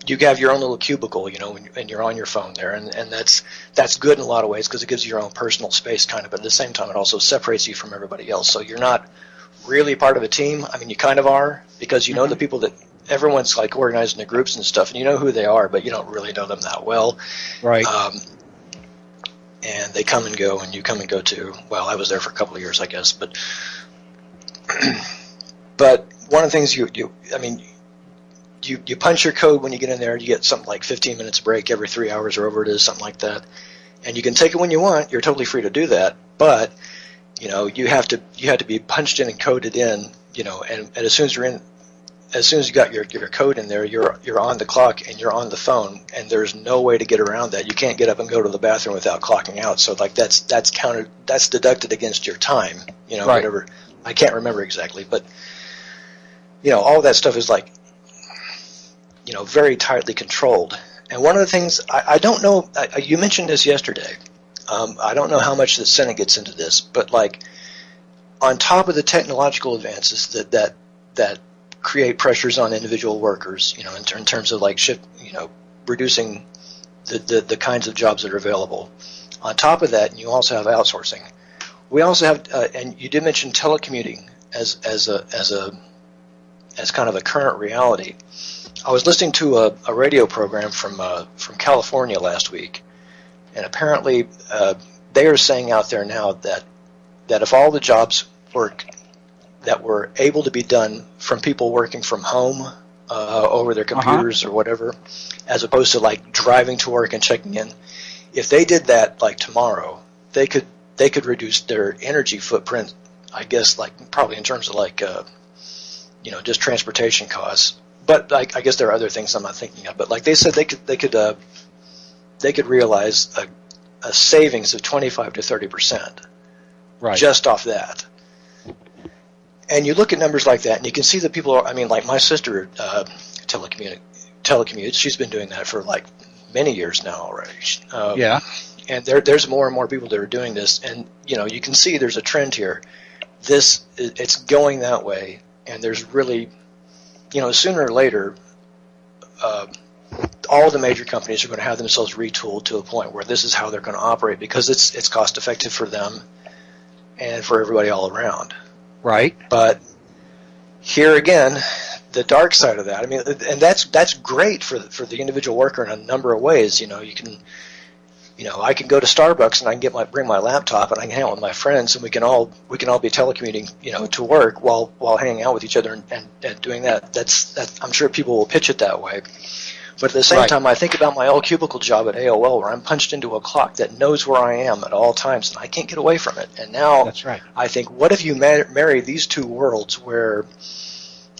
you have your own little cubicle, you know, and you're on your phone there, and that's good in a lot of ways because it gives you your own personal space, kind of. But at the same time, it also separates you from everybody else. So you're not really part of a team. I mean, you kind of are because you know the people that. Everyone's like organized into groups and stuff, and you know who they are, but you don't really know them that well. Right. And they come and go, and you come and go too. Well, I was there for a couple of years, I guess, but one of the things you punch your code when you get in there. You get something like 15 minutes break every 3 hours or over it is, something like that, and you can take it when you want. You're totally free to do that, but you know you have to be punched in and coded in, you know, and as soon as you're in. As soon as you got your code in there, you're on the clock and you're on the phone, and there's no way to get around that. You can't get up and go to the bathroom without clocking out. So like that's deducted against your time, you know, whatever. I can't remember exactly, but you know, all that stuff is like, you know, very tightly controlled. And one of the things I don't know, you mentioned this yesterday. I don't know how much the Senate gets into this, but like on top of the technological advances that create pressures on individual workers, you know, in terms of like reducing the kinds of jobs that are available. On top of that, you also have outsourcing. We also have, and you did mention telecommuting as kind of a current reality. I was listening to a radio program from California last week, and apparently they are saying out there now that if all the jobs that were able to be done from people working from home over their computers or whatever, as opposed to like driving to work and checking in. If they did that like tomorrow, they could reduce their energy footprint. I guess like probably in terms of like you know, just transportation costs. But like I guess there are other things I'm not thinking of. But like they said, they could realize a savings of 25 to 30%, just off that. And you look at numbers like that, and you can see that people are. I mean, like my sister telecommutes. She's been doing that for like many years now already. And there's more and more people that are doing this, and you know, you can see there's a trend here. It's going that way, and there's really, you know, sooner or later, all the major companies are going to have themselves retooled to a point where this is how they're going to operate because it's cost effective for them and for everybody all around. Right. But here again, the dark side of that. I mean, and that's great for the individual worker in a number of ways. You know, you can, you know, I can go to Starbucks and I can bring my laptop and I can hang out with my friends and we can all be telecommuting, you know, to work while hanging out with each other and doing that. That's I'm sure people will pitch it that way. But at the same time, I think about my old cubicle job at AOL where I'm punched into a clock that knows where I am at all times, and I can't get away from it. And now I think, what if you marry these two worlds where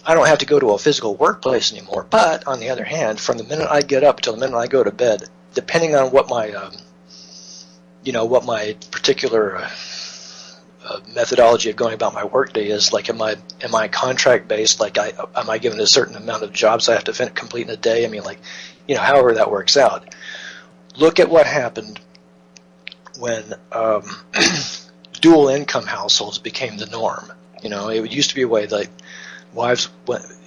I don't have to go to a physical workplace anymore, but on the other hand, from the minute I get up till the minute I go to bed, depending on what what my particular methodology of going about my workday is. Like, am I contract based? Like, am I given a certain amount of jobs I have to complete in a day? I mean, like, however that works out. Look at what happened when dual income households became the norm. It used to be a way like wives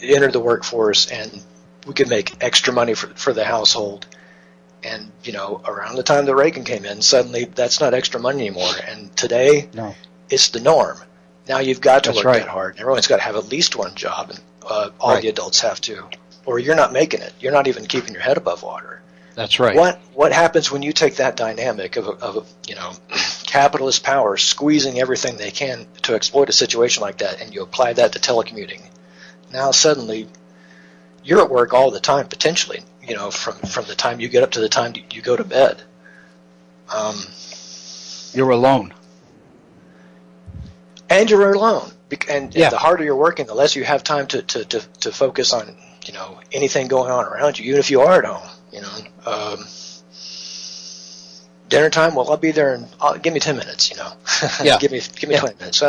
entered the workforce and we could make extra money for the household. And, around the time that Reagan came in, suddenly that's not extra money anymore. And today, No. It's the norm. Now you've got to That's work right. that hard. Everyone's got to have at least one job, and all Right. the adults have to, or you're not making it. You're not even keeping your head above water. That's right. What happens when you take that dynamic of capitalist power squeezing everything they can to exploit a situation like that, and you apply that to telecommuting? Now suddenly you're at work all the time, potentially. From the time you get up to the time you go to bed. You're alone. And you're alone. And Yeah. the harder you're working, the less you have time to focus on anything going on around you, even if you are at home. Dinner time. Well, I'll be there, and give me 10 minutes. Yeah. give me 20 minutes.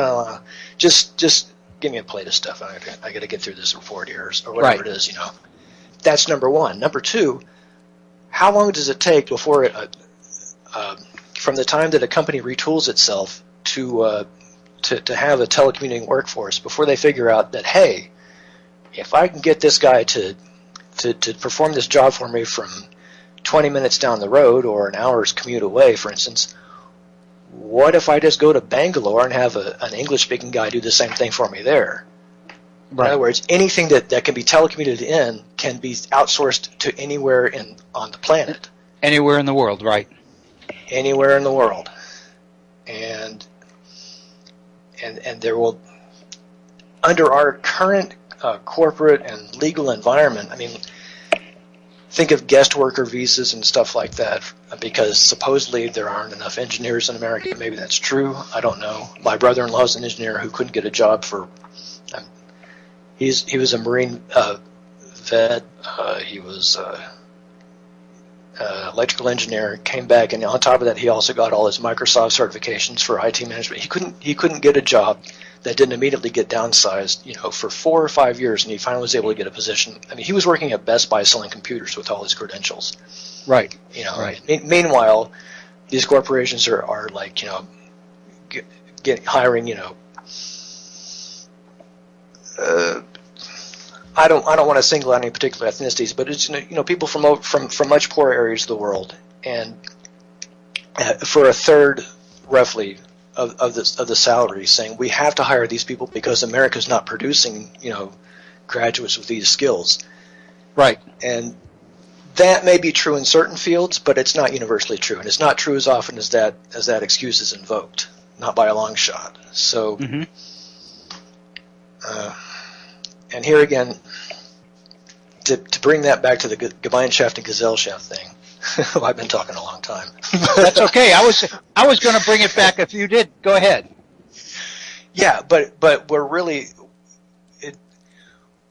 Just give me a plate of stuff. I got to get through this report here, or whatever Right. it is. That's number one. Number two, how long does it take before from the time that a company retools itself to have a telecommuting workforce before they figure out that, hey, if I can get this guy to perform this job for me from 20 minutes down the road or an hour's commute away, for instance, what if I just go to Bangalore and have an English-speaking guy do the same thing for me there? In other words, anything that can be telecommuted in can be outsourced to anywhere on the planet. Anywhere in the world, right? Anywhere in the world. And there will, under our current corporate and legal environment, I mean, think of guest worker visas and stuff like that, because supposedly there aren't enough engineers in America. Maybe that's true. I don't know. My brother-in-law is an engineer who couldn't get a job for. He was a Marine vet. He was electrical engineer. Came back, and on top of that, he also got all his Microsoft certifications for IT management. He couldn't get a job that didn't immediately get downsized, for 4 or 5 years, and he finally was able to get a position. I mean, he was working at Best Buy selling computers with all his credentials. Right. Right. Meanwhile, these corporations are like, hiring, I don't want to single out any particular ethnicities, but it's people from much poorer areas of the world, and for a third, roughly, of the salary, saying we have to hire these people because America's not producing graduates with these skills. Right. And that may be true in certain fields, but it's not universally true, and it's not true as often as that excuse is invoked, not by a long shot. So. Mm-hmm. And here again, to bring that back to the Gemeinschaft and Gesellschaft thing, well, I've been talking a long time. That's okay. I was going to bring it back if you did. Go ahead. Yeah, but we're really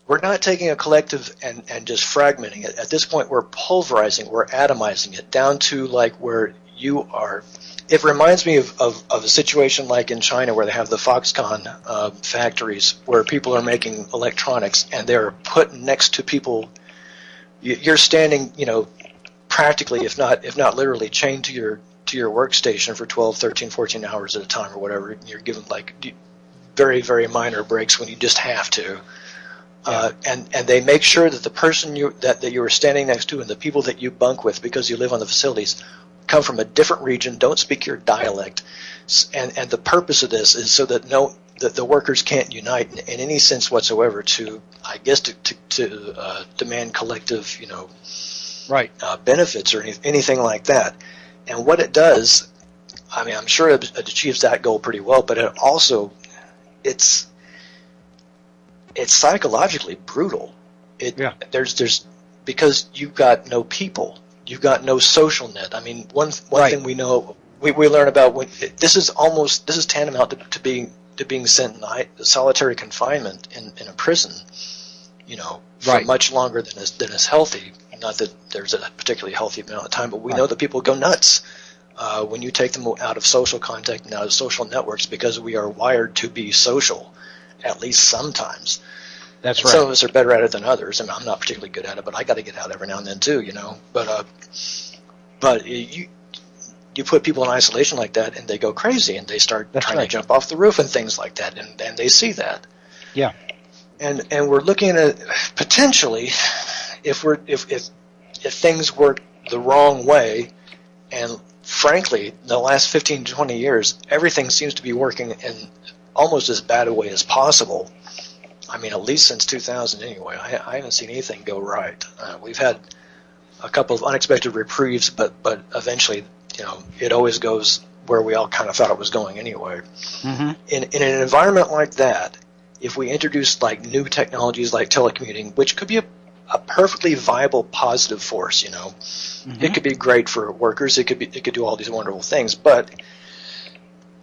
we're not taking a collective and just fragmenting it. At this point, we're pulverizing, we're atomizing it down to like where you are. It reminds me of a situation like in China where they have the Foxconn factories where people are making electronics and they're put next to people. You're standing, practically, if not literally, chained to your workstation for 12, 13, 14 hours at a time or whatever. You're given like very, very minor breaks when you just have to. And they make sure that the person that you were standing next to and the people that you bunk with because you live on the facilities come from a different region, don't speak your dialect, and the purpose of this is so that the workers can't unite in any sense whatsoever to demand collective Right. benefits or anything like that. And what it does, I mean, I'm sure it achieves that goal pretty well, but it also it's psychologically brutal. There's because you've got no people. You've got no social net. I mean, one thing we know, we learn about this is tantamount to being sent in solitary confinement in a prison, for much longer than is healthy. Not that there's a particularly healthy amount of time, but we know that people go nuts when you take them out of social contact and out of social networks, because we are wired to be social, at least sometimes. That's and right. Some of us are better at it than others, and I'm not particularly good at it, but I got to get out every now and then too, But you put people in isolation like that, and they go crazy, and they start trying to jump off the roof and things like that, and they see that. Yeah. And we're looking at potentially if things work the wrong way, and frankly, in the last 15 to 20 years, everything seems to be working in almost as bad a way as possible. I mean, at least since 2000 anyway. I haven't seen anything go right. We've had a couple of unexpected reprieves, but eventually, it always goes where we all kind of thought it was going anyway. Mm-hmm. In an environment like that, if we introduce like new technologies like telecommuting, which could be a perfectly viable positive force, Mm-hmm. It could be great for workers. It could do all these wonderful things, but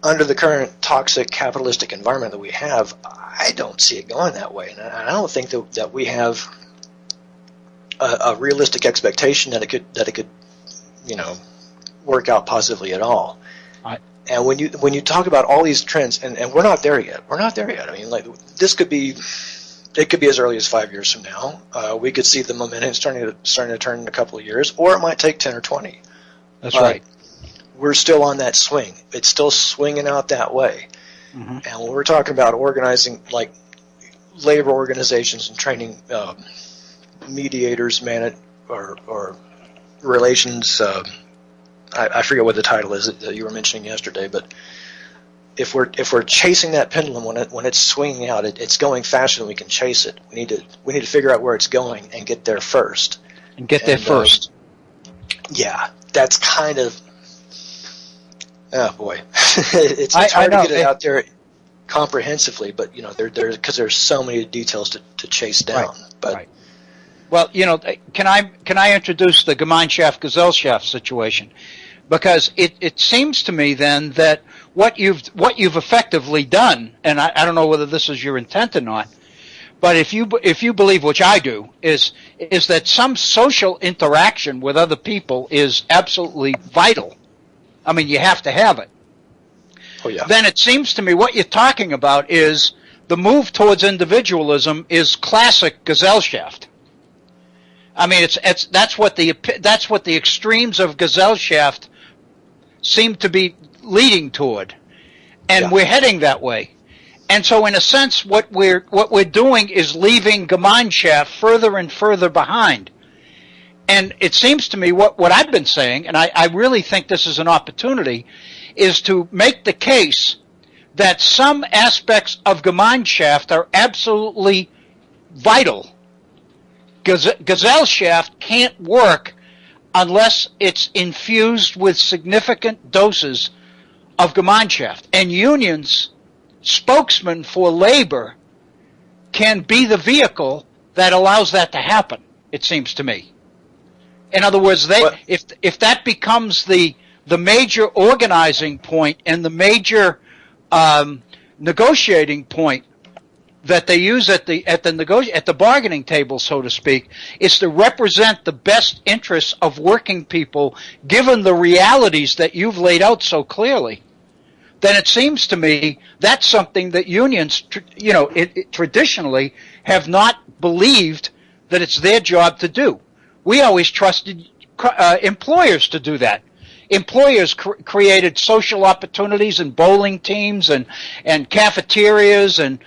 under the current toxic capitalistic environment that we have, I don't see it going that way, and I don't think that we have a realistic expectation that it could work out positively at all. And when you talk about all these trends, and we're not there yet. We're not there yet. I mean, like it could be as early as 5 years from now. We could see the momentum starting to turn in a couple of years, or it might take 10 or 20. That's right. We're still on that swing. It's still swinging out that way. Mm-hmm. And when we're talking about organizing, like labor organizations and training mediators, or relations, I forget what the title is that you were mentioning yesterday, but if we're chasing that pendulum when it's swinging out, it's going faster than we can chase it. We need to figure out where it's going and get there first. And get there first. Yeah, that's kind of. Oh boy, it's hard to get it out there comprehensively, but because there's so many details to chase down. Right. But right. Well, can I introduce the Gemeinschaft-Gesellschaft situation? Because it seems to me then that what you've effectively done, and I don't know whether this is your intent or not, but if you believe, which I do, is that some social interaction with other people is absolutely vital. I mean, you have to have it. Oh yeah. Then it seems to me what you're talking about is the move towards individualism is classic Gesellschaft. I mean, that's what the extremes of Gesellschaft seem to be leading toward, and we're heading that way. And so, in a sense, what we're doing is leaving Gemeinschaft further and further behind. And it seems to me what I've been saying, and I really think this is an opportunity, is to make the case that some aspects of Gemeinschaft are absolutely vital. Gesellschaft can't work unless it's infused with significant doses of Gemeinschaft. And unions, spokesmen for labor, can be the vehicle that allows that to happen, it seems to me. In other words, if that becomes the major organizing point and the major negotiating point that they use at the bargaining table, so to speak, is to represent the best interests of working people, given the realities that you've laid out so clearly, then it seems to me that's something that unions, traditionally have not believed that it's their job to do. We always trusted employers to do that. Employers created social opportunities and bowling teams and cafeterias and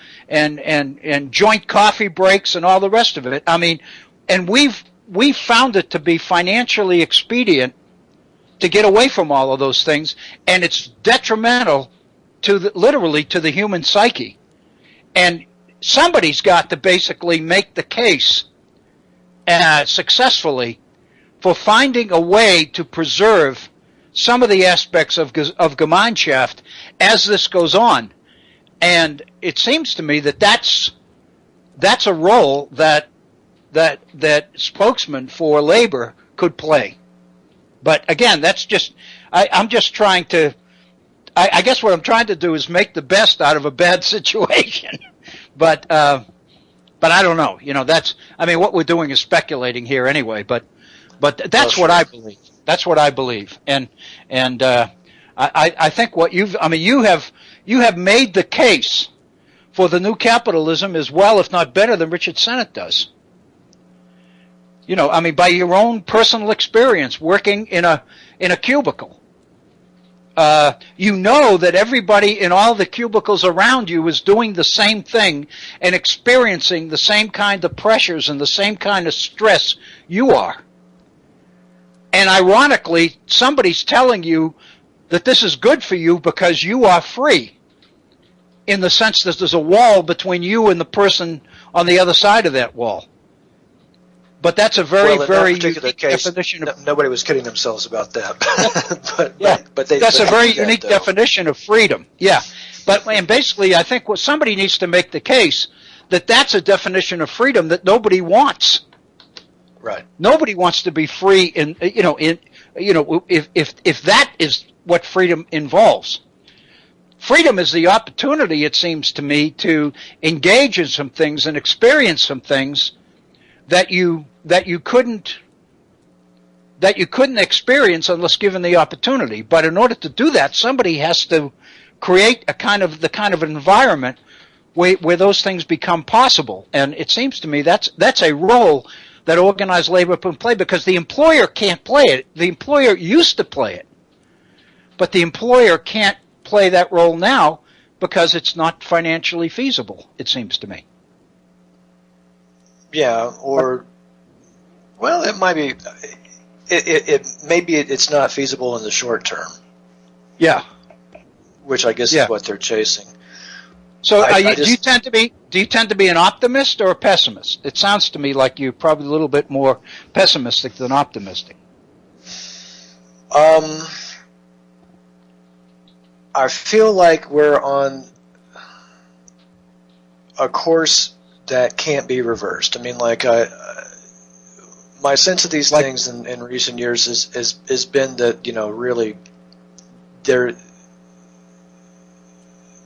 joint coffee breaks and all the rest of it. I mean, and we've found it to be financially expedient to get away from all of those things, and it's detrimental literally to the human psyche. And somebody's got to basically make the case successfully for finding a way to preserve some of the aspects of Gemeinschaft as this goes on. And it seems to me that that's a role that spokesmen for labor could play. But again, that's just I'm just trying to. I guess what I'm trying to do is make the best out of a bad situation. But I don't know. What we're doing is speculating here anyway. But But that's what I believe. That's what I believe. And I think what you have made the case for the new capitalism as well, if not better, than Richard Sennett does. By your own personal experience working in a cubicle. You know that everybody in all the cubicles around you is doing the same thing and experiencing the same kind of pressures and the same kind of stress you are. And ironically, somebody's telling you that this is good for you because you are free, in the sense that there's a wall between you and the person on the other side of that wall. But that's a very unique definition of... Nobody was kidding themselves about that. but that's a very unique definition of freedom. Yeah. And basically, I think somebody needs to make the case that that's a definition of freedom that nobody wants. Right. Nobody wants to be free if that is what freedom involves. Freedom is the opportunity, it seems to me, to engage in some things and experience some things that you couldn't experience unless given the opportunity. But in order to do that, somebody has to create the kind of environment where those things become possible. And it seems to me that's a role that organized labor can play, because the employer can't play it. The employer used to play it, but the employer can't play that role now because it's not financially feasible, it seems to me. Yeah, it might be. Maybe it's not feasible in the short term. Yeah, which I guess is what they're chasing. So, do you tend to be an optimist or a pessimist? It sounds to me like you're probably a little bit more pessimistic than optimistic. I feel like we're on a course that can't be reversed. I mean, my sense of these things in recent years has been that, really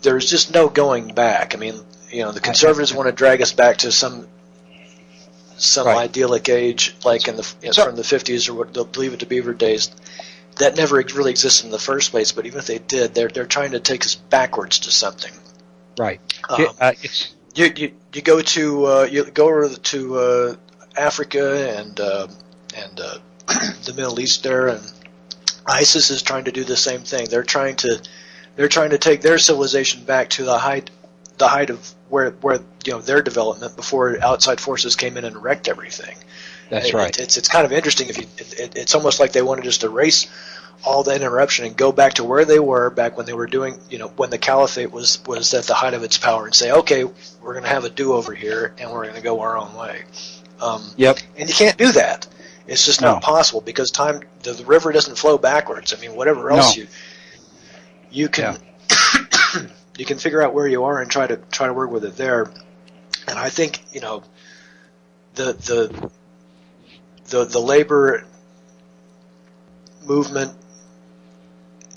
there's just no going back. I mean, the conservatives want to drag us back to some idyllic age, like from the 50s, or what they'll believe it to Beaver days. That never really existed in the first place. But even if they did, they're trying to take us backwards to something. Right. You go over to Africa and the Middle East there, and ISIS is trying to do the same thing. They're trying to take their civilization back to the height of where their development before outside forces came in and wrecked everything. That's right. It's kind of interesting. It's almost like they want to just erase all the interruption and go back to where they were back when they were doing, when the caliphate was at the height of its power, and say, okay, we're going to have a do-over here and we're going to go our own way. Yep. And you can't do that. It's just not possible, because the river doesn't flow backwards. I mean, whatever else you can you can figure out where you are and try to work with it there. And I think the labor movement,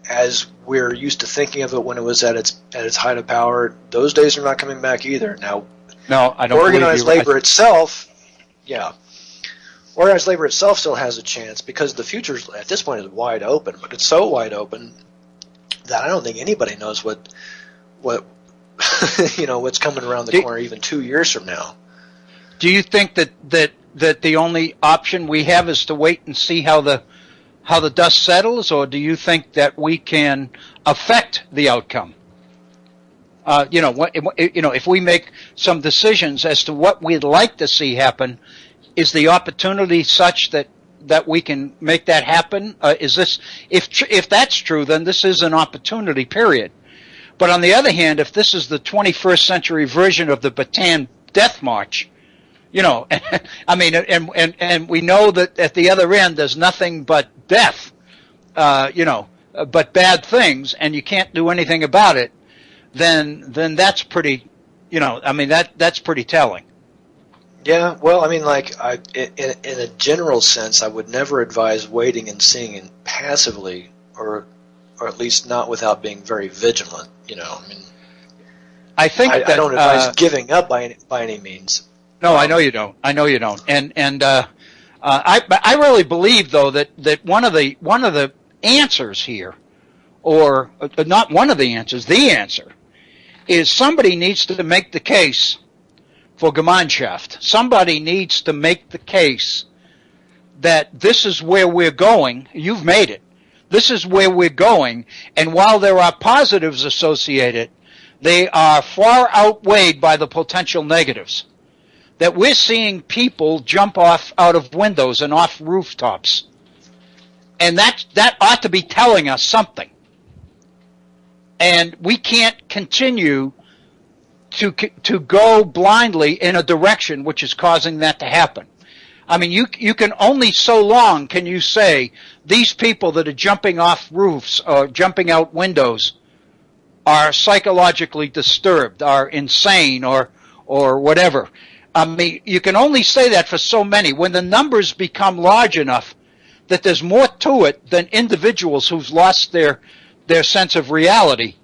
as we're used to thinking of it when it was at its height of power, those days are not coming back either. Now, no, I don't. Organized labor itself, organized labor itself still has a chance, because the future at this point is wide open. But it's so wide open that I don't think anybody knows what what's coming around the corner even 2 years from now. Do you think that the only option we have is to wait and see how the dust settles, or do you think that we can affect the outcome? If we make some decisions as to what we'd like to see happen, is the opportunity such that we can make that happen? If that's true, then this is an opportunity, period. But on the other hand, if this is the 21st century version of the Bataan Death March, I mean, and we know that at the other end there's nothing but death, but bad things, and you can't do anything about it, then that's pretty, that's pretty telling. Yeah, well, I mean, in a general sense, I would never advise waiting and seeing passively, or at least not without being very vigilant. I think I don't advise giving up by any means. No, I know you don't. And I really believe, though, that one of the answers here, or not one of the answers, the answer, is somebody needs to make the case for Gemeinschaft. Somebody needs to make the case that this is where we're going. You've made it. This is where we're going. And while there are positives associated, they are far outweighed by the potential negatives. That we're seeing people jump off out of windows and off rooftops. And that ought to be telling us something. And we can't continue to go blindly in a direction which is causing that to happen. I mean, you can only so long can you say these people that are jumping off roofs or jumping out windows are psychologically disturbed, are insane, or whatever. I mean, you can only say that for so many. When the numbers become large enough that there's more to it than individuals who've lost their sense of reality,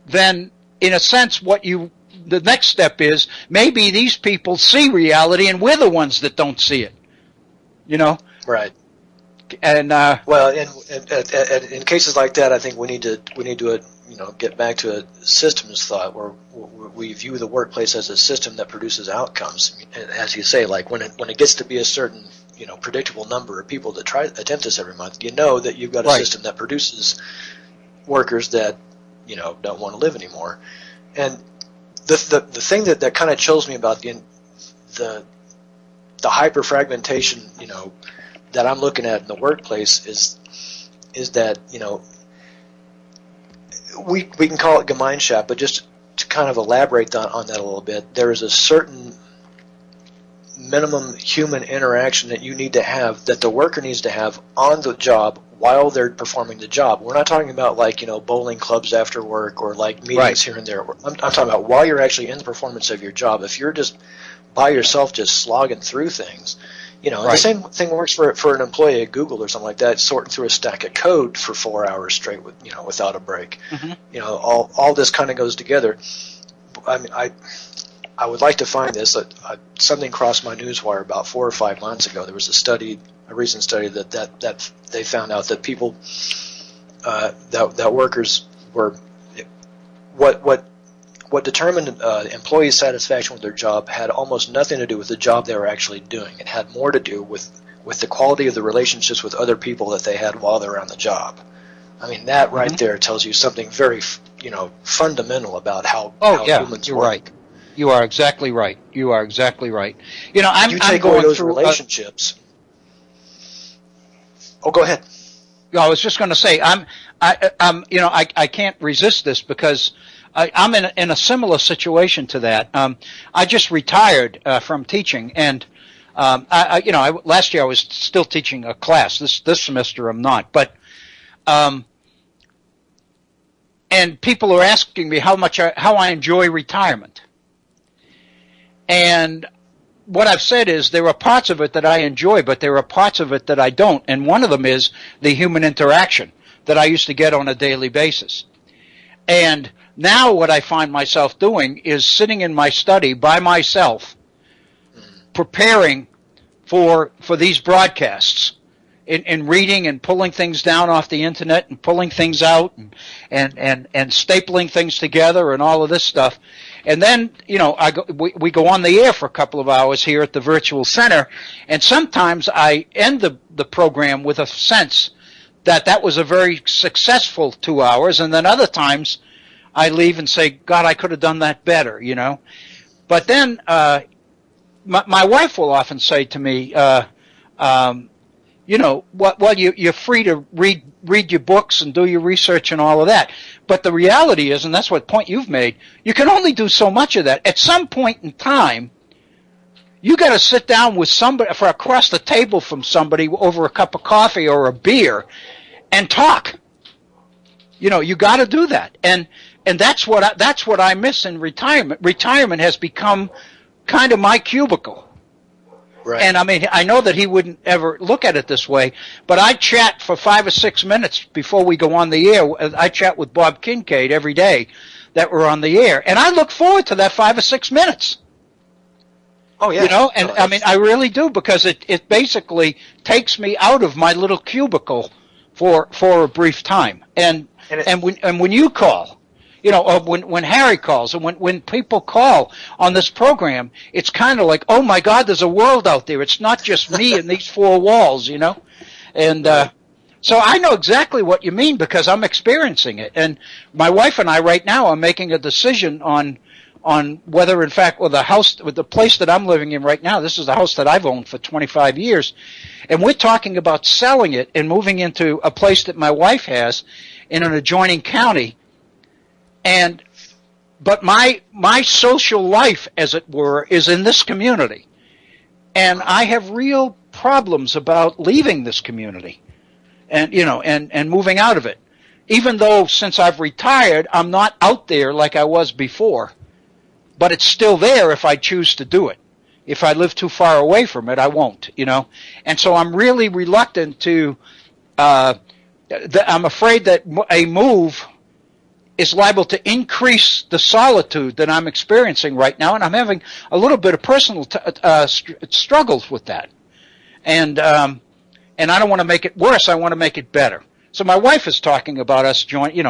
then in a sense the next step is maybe these people see reality and we're the ones that don't see it. You know? Right. And well, in cases like that, I think we need to get back to a systems thought where we view the workplace as a system that produces outcomes. And as you say, like when it gets to be a certain predictable number of people that attempt this every month, that you've got a system that produces workers that don't want to live anymore. And the thing that kind of chills me about the hyper fragmentation that I'm looking at in the workplace is that we can call it Gemeinschaft, but just to kind of elaborate on that a little bit, there is a certain minimum human interaction that you need to have, that the worker needs to have on the job while they're performing the job. We're not talking about bowling clubs after work or meetings here and there. I'm talking about while you're actually in the performance of your job. If you're just by yourself just slogging through things, the same thing works for an employee at Google or something like that, sorting through a stack of code for 4 hours straight without a break. Mm-hmm. All this kind of goes together. I mean, I would like to find this. Something crossed my newswire about 4 or 5 months ago. There was a recent study that they found out that people, that workers were, what determined employee satisfaction with their job had almost nothing to do with the job they were actually doing. It had more to do with the quality of the relationships with other people that they had while they were on the job. I mean, that right mm-hmm. there tells you something very, fundamental about how humans you're work. Right. You are exactly right. You are exactly right. I'm take away those relationships. Go ahead. I was just going to say, I can't resist this because I'm in a similar situation to that. I just retired from teaching, and last year I was still teaching a class. This semester I'm not, but and people are asking me how I enjoy retirement. And what I've said is there are parts of it that I enjoy, but there are parts of it that I don't. And one of them is the human interaction that I used to get on a daily basis. And now what I find myself doing is sitting in my study by myself, preparing for these broadcasts, in reading and pulling things down off the internet and pulling things out and stapling things together and all of this stuff. And then, we go on the air for a couple of hours here at the virtual center, and sometimes I end the program with a sense that was a very successful 2 hours, and then other times I leave and say, God, I could have done that better, But then my wife will often say to me, you're free to read your books and do your research and all of that. But the reality is, and that's what point you've made, you can only do so much of that. At some point in time, you got to sit down with somebody for across the table from somebody over a cup of coffee or a beer and talk. You got to do that. And that's what I miss in retirement. Retirement has become kind of my cubicle. Right. And I mean, I know that he wouldn't ever look at it this way, but I chat for 5 or 6 minutes before we go on the air. I chat with Bob Kincaid every day that we're on the air, and I look forward to that 5 or 6 minutes. Oh yeah. You know, and I mean, I really do, because it basically takes me out of my little cubicle for a brief time. And when you call, you know, or when Harry calls, and when people call on this program, it's kind of like, oh my God, there's a world out there. It's not just me and these four walls, you know, and so I know exactly what you mean, because I'm experiencing it. And my wife and I right now are making a decision on whether, in fact, with the place that I'm living in right now, this is the house that I've owned for 25 years, and we're talking about selling it and moving into a place that my wife has in an adjoining county. But my social life, as it were, is in this community, and I have real problems about leaving this community, and you know, and moving out of it. Even though since I've retired, I'm not out there like I was before. But it's still there if I choose to do it. If I live too far away from it, I won't, you know. And so I'm really reluctant to, I'm afraid that a move is liable to increase the solitude that I'm experiencing right now, and I'm having a little bit of personal struggles with that. And I don't want to make it worse, I want to make it better. So my wife is talking about us joining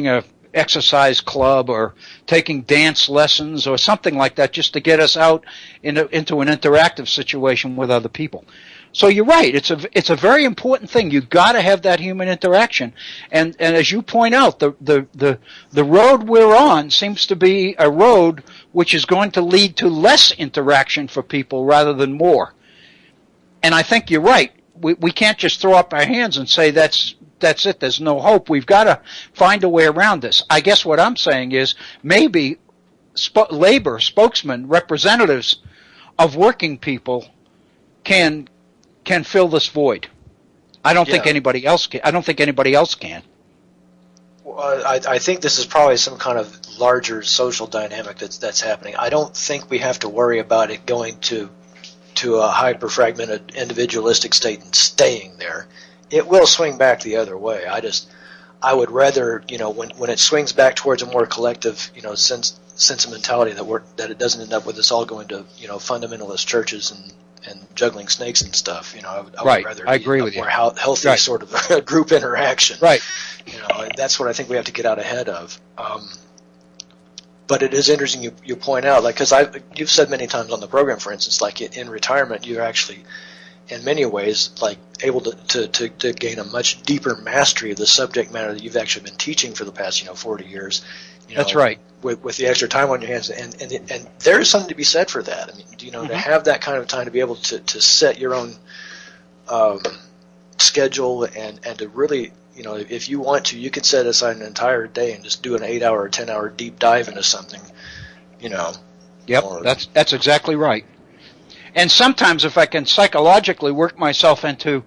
a exercise club or taking dance lessons or something like that, just to get us out into an interactive situation with other people. So you're right. It's a very important thing. You've got to have that human interaction. And as you point out, the road we're on seems to be a road which is going to lead to less interaction for people rather than more. And I think you're right. We can't just throw up our hands and say that's it. There's no hope. We've got to find a way around this. I guess what I'm saying is maybe labor spokesmen, representatives of working people can fill this void. I don't think anybody else can. I don't think anybody else can. Well, I think this is probably some kind of larger social dynamic that's happening. I don't think we have to worry about it going to a hyper-fragmented individualistic state and staying there. It will swing back the other way. I would rather, you know, when it swings back towards a more collective, you know, sense of mentality that it doesn't end up with us all going to, you know, fundamentalist churches and juggling snakes and stuff. You know, I would rather agree with more healthy sort of a group interaction. Right. You know, and that's what I think we have to get out ahead of. But it is interesting you point out, like, because you've said many times on the program, for instance, like in retirement, you're actually, in many ways, like able to gain a much deeper mastery of the subject matter that you've actually been teaching for the past, you know, 40 years. You know, that's right. With the extra time on your hands, and there is something to be said for that. I mean, you know, to have that kind of time to be able to set your own schedule and to really, you know, if you want to, you can set aside an entire day and just do an 8-hour or 10-hour deep dive into something, you know. Yep, that's exactly right. And sometimes if I can psychologically work myself into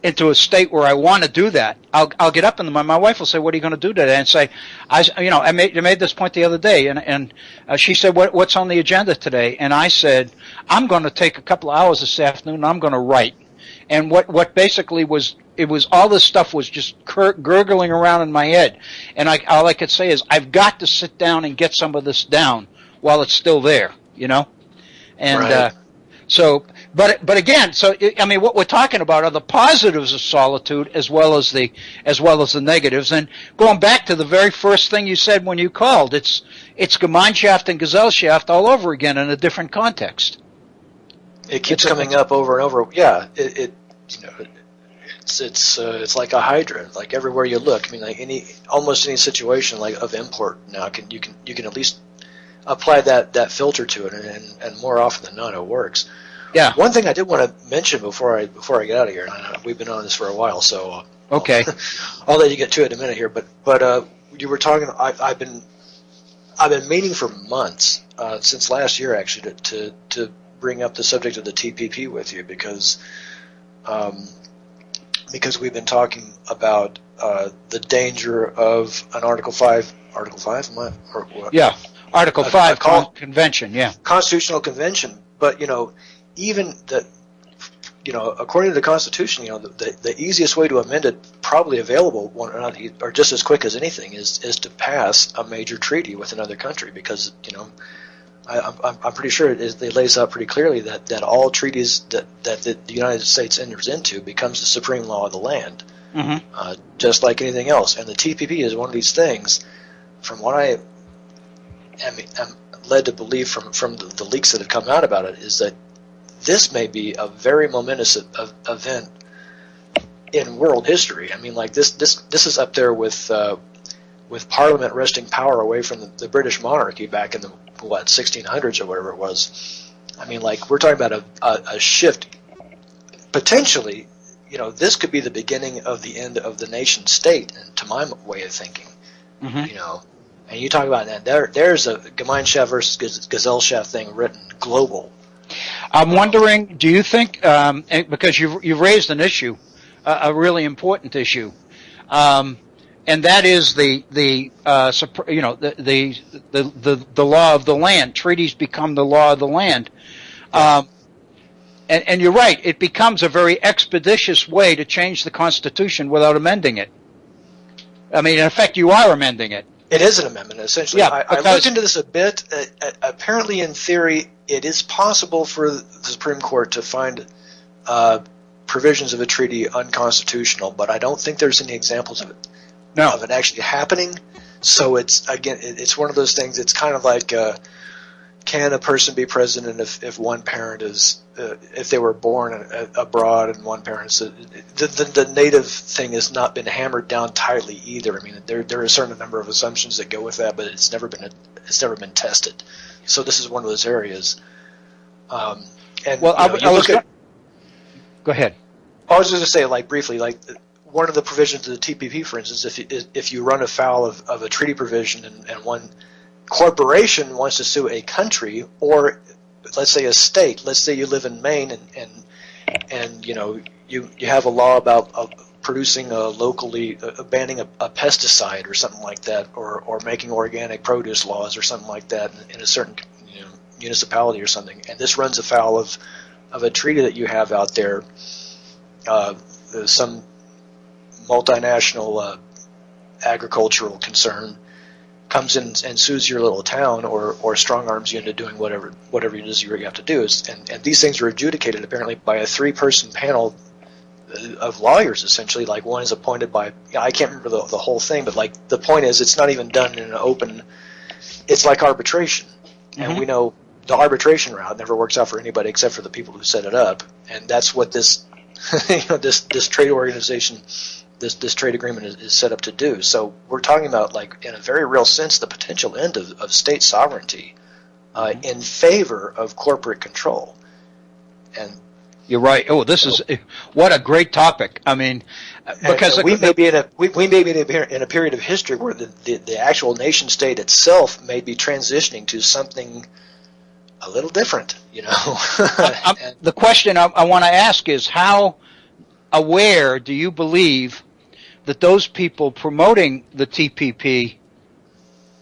a state where I want to do that, I'll get up and my wife will say, "What are you going to do today?" And say, I made this point the other day, and she said, "What's on the agenda today?" And I said, "I'm going to take a couple of hours this afternoon and I'm going to write." And what basically was, it was all this stuff was just gurgling around in my head, and all I could say is, I've got to sit down and get some of this down while it's still there, you know, and. Right. So, but again, I mean, what we're talking about are the positives of solitude as well as the negatives. And going back to the very first thing you said when you called, it's Gemeinschaft and Gesellschaft all over again in a different context. It keeps coming up over and over. Yeah, it's like a hydra. Like everywhere you look, I mean, like almost any situation like of import now you can at least apply that filter to it, and more often than not, it works. Yeah. One thing I did want to mention before I get out of here, and we've been on this for a while, so okay, I'll let you get to it in a minute here. But you were talking. I've been meaning for months, since last year actually, to bring up the subject of the TPP with you because we've been talking about the danger of an Article 5. Yeah. Article 5 convention, yeah. Constitutional convention, but, you know, even according to the Constitution, you know, the easiest way to amend it, probably available, or just as quick as anything, is to pass a major treaty with another country because, you know, I'm pretty sure it lays out pretty clearly that all treaties that the United States enters into becomes the supreme law of the land, just like anything else. And the TPP is one of these things. From what I am led to believe from the leaks that have come out about it, is that this may be a very momentous event in world history. I mean, like this is up there with Parliament wresting power away from the British monarchy back in the 1600s or whatever it was. I mean, like, we're talking about a shift. Potentially, this could be the beginning of the end of the nation state, to my way of thinking. And you talk about that. There's a Gemeinschaft versus Gesellschaft thing written global. I'm wondering, do you think, because you've raised an issue, a really important issue, and that is the law of the land. Treaties become the law of the land, and you're right. It becomes a very expeditious way to change the Constitution without amending it. I mean, in effect, you are amending it. It is an amendment, essentially. Yeah, I looked into this a bit. Apparently, in theory, it is possible for the Supreme Court to find provisions of a treaty unconstitutional, but I don't think there's any examples of it. No. Of it actually happening. So it's one of those things. It's kind of like, can a person be president if one parent is if they were born abroad and one parent is the native thing has not been hammered down tightly either. I mean, there are a certain number of assumptions that go with that, but it's never been tested. So this is one of those areas. Go ahead. I was just going to say, like, briefly, like, one of the provisions of the TPP, for instance, if you run afoul of a treaty provision and one corporation wants to sue a country, or let's say a state, let's say you live in Maine and you have a law about producing locally, banning a pesticide or something like that, or making organic produce laws or something like that in a certain municipality or something, and this runs afoul of a treaty that you have out there, some multinational agricultural concern comes in and sues your little town or strong arms you into doing whatever it is you have to do. And these things are adjudicated apparently by a 3-person panel of lawyers, essentially. Like, one is appointed by, I can't remember the whole thing, but like the point is it's not even done in an open, it's like arbitration. And we know the arbitration route never works out for anybody except for the people who set it up. And that's what this this trade organization, this trade agreement is set up to do. So we're talking about, like, in a very real sense, the potential end of state sovereignty in favor of corporate control. And you're right. Oh, this is what a great topic. I mean, because we may be in a period of history where the actual nation state itself may be transitioning to something a little different, The question I want to ask is, how aware do you believe that those people promoting the TPP,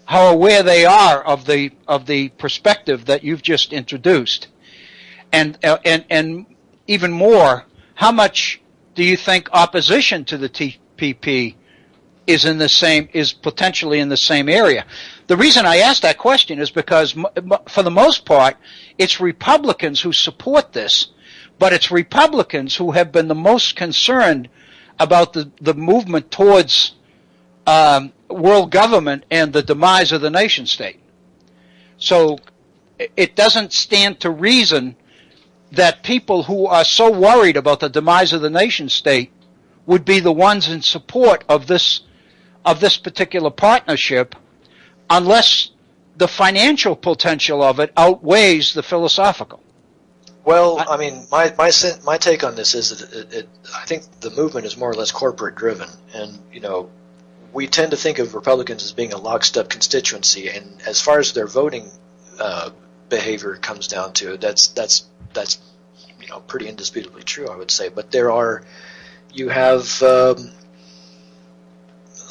how aware they are of the perspective that you've just introduced, and even more, how much do you think opposition to the TPP is potentially in the same area? The reason I ask that question is because, for the most part, it's Republicans who support this, but it's Republicans who have been the most concerned about the movement towards world government and the demise of the nation state. So it doesn't stand to reason that people who are so worried about the demise of the nation state would be the ones in support of this particular partnership, unless the financial potential of it outweighs the philosophical. Well, I mean, my take on this is that I think the movement is more or less corporate driven, and we tend to think of Republicans as being a lockstep constituency, and as far as their voting behavior comes down to, that's pretty indisputably true, I would say. But you have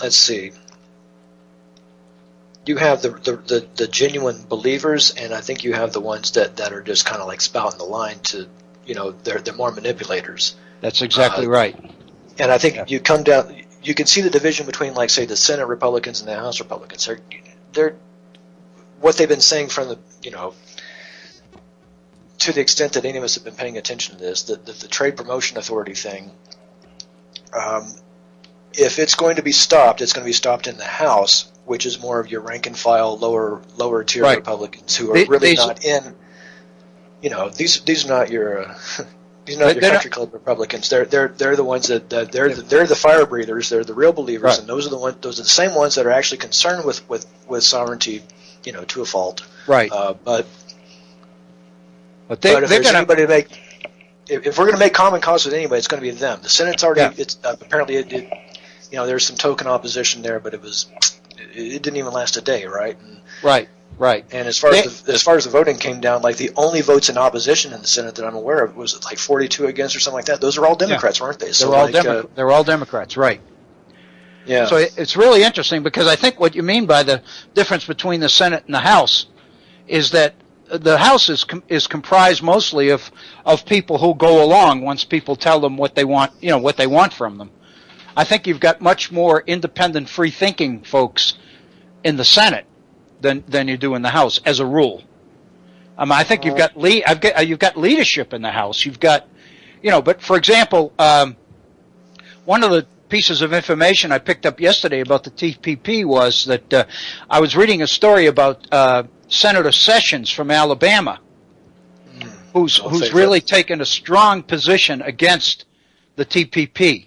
let's see. You have the genuine believers, and I think you have the ones that are just kind of like spouting the line to, they're more manipulators. That's exactly right. And I think you come down, you can see the division between, like, say, the Senate Republicans and the House Republicans. what they've been saying from the, to the extent that any of us have been paying attention to this, the Trade Promotion Authority thing, if it's going to be stopped, it's going to be stopped in the House, which is more of your rank and file, lower tier Republicans who are really not in. These are not your these are not your country club Republicans. They're the ones that they're the fire breathers. They're the real believers, and those are the same ones that are actually concerned with sovereignty, to a fault. Right. But if there's anybody to make, if we're going to make common cause with anybody, it's going to be them. The Senate's already. It's apparently there's some token opposition there, but it didn't even last a day, right? Right. And as far as the voting came down, like the only votes in opposition in the Senate that I'm aware of was like 42 against or something like that. Those are all Democrats, weren't they? So they're all Democrats, right? Yeah. So it's really interesting because I think what you mean by the difference between the Senate and the House is that the House is comprised mostly of people who go along once people tell them what they want, what they want from them. I think you've got much more independent, free-thinking folks in the Senate than you do in the House, as a rule. I think you've got leadership in the House. You've got, But for example, one of the pieces of information I picked up yesterday about the TPP was that I was reading a story about Senator Sessions from Alabama, who's really taken a strong position against the TPP.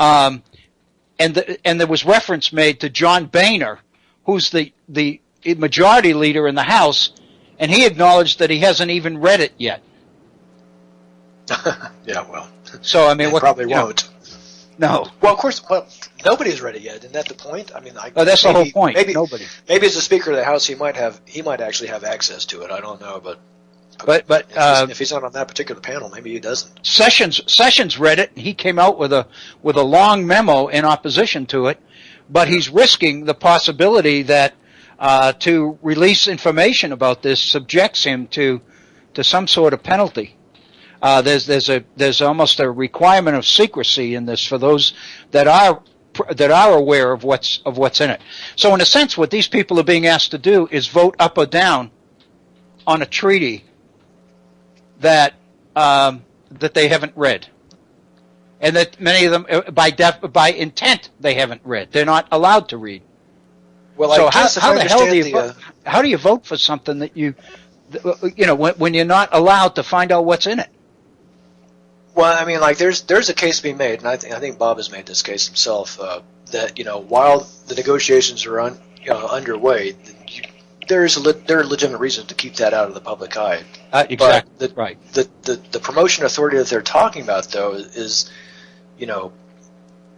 And there was reference made to John Boehner, who's the majority leader in the House, and he acknowledged that he hasn't even read it yet. Yeah, well. So I mean, what probably won't. No. Well, of course. Well, nobody's read it yet. Isn't that the point? I mean, that's the whole point. Nobody. Maybe as the Speaker of the House, he might actually have access to it. I don't know, but if he's not on that particular panel, maybe he doesn't. Sessions read it, and he came out with a long memo in opposition to it. But he's risking the possibility that to release information about this subjects him to some sort of penalty. There's almost a requirement of secrecy in this for those that are aware of what's in it. So in a sense, what these people are being asked to do is vote up or down on a treaty that they haven't read. And that many of them, by intent, they haven't read. They're not allowed to read. Well, so how the hell do you vote? How do you vote for something that when you're not allowed to find out what's in it? Well, I mean, like there's a case to be made, and I think Bob has made this case himself that while the negotiations are underway, there are legitimate reasons to keep that out of the public eye. Exactly. But the promotion authority that they're talking about, though, is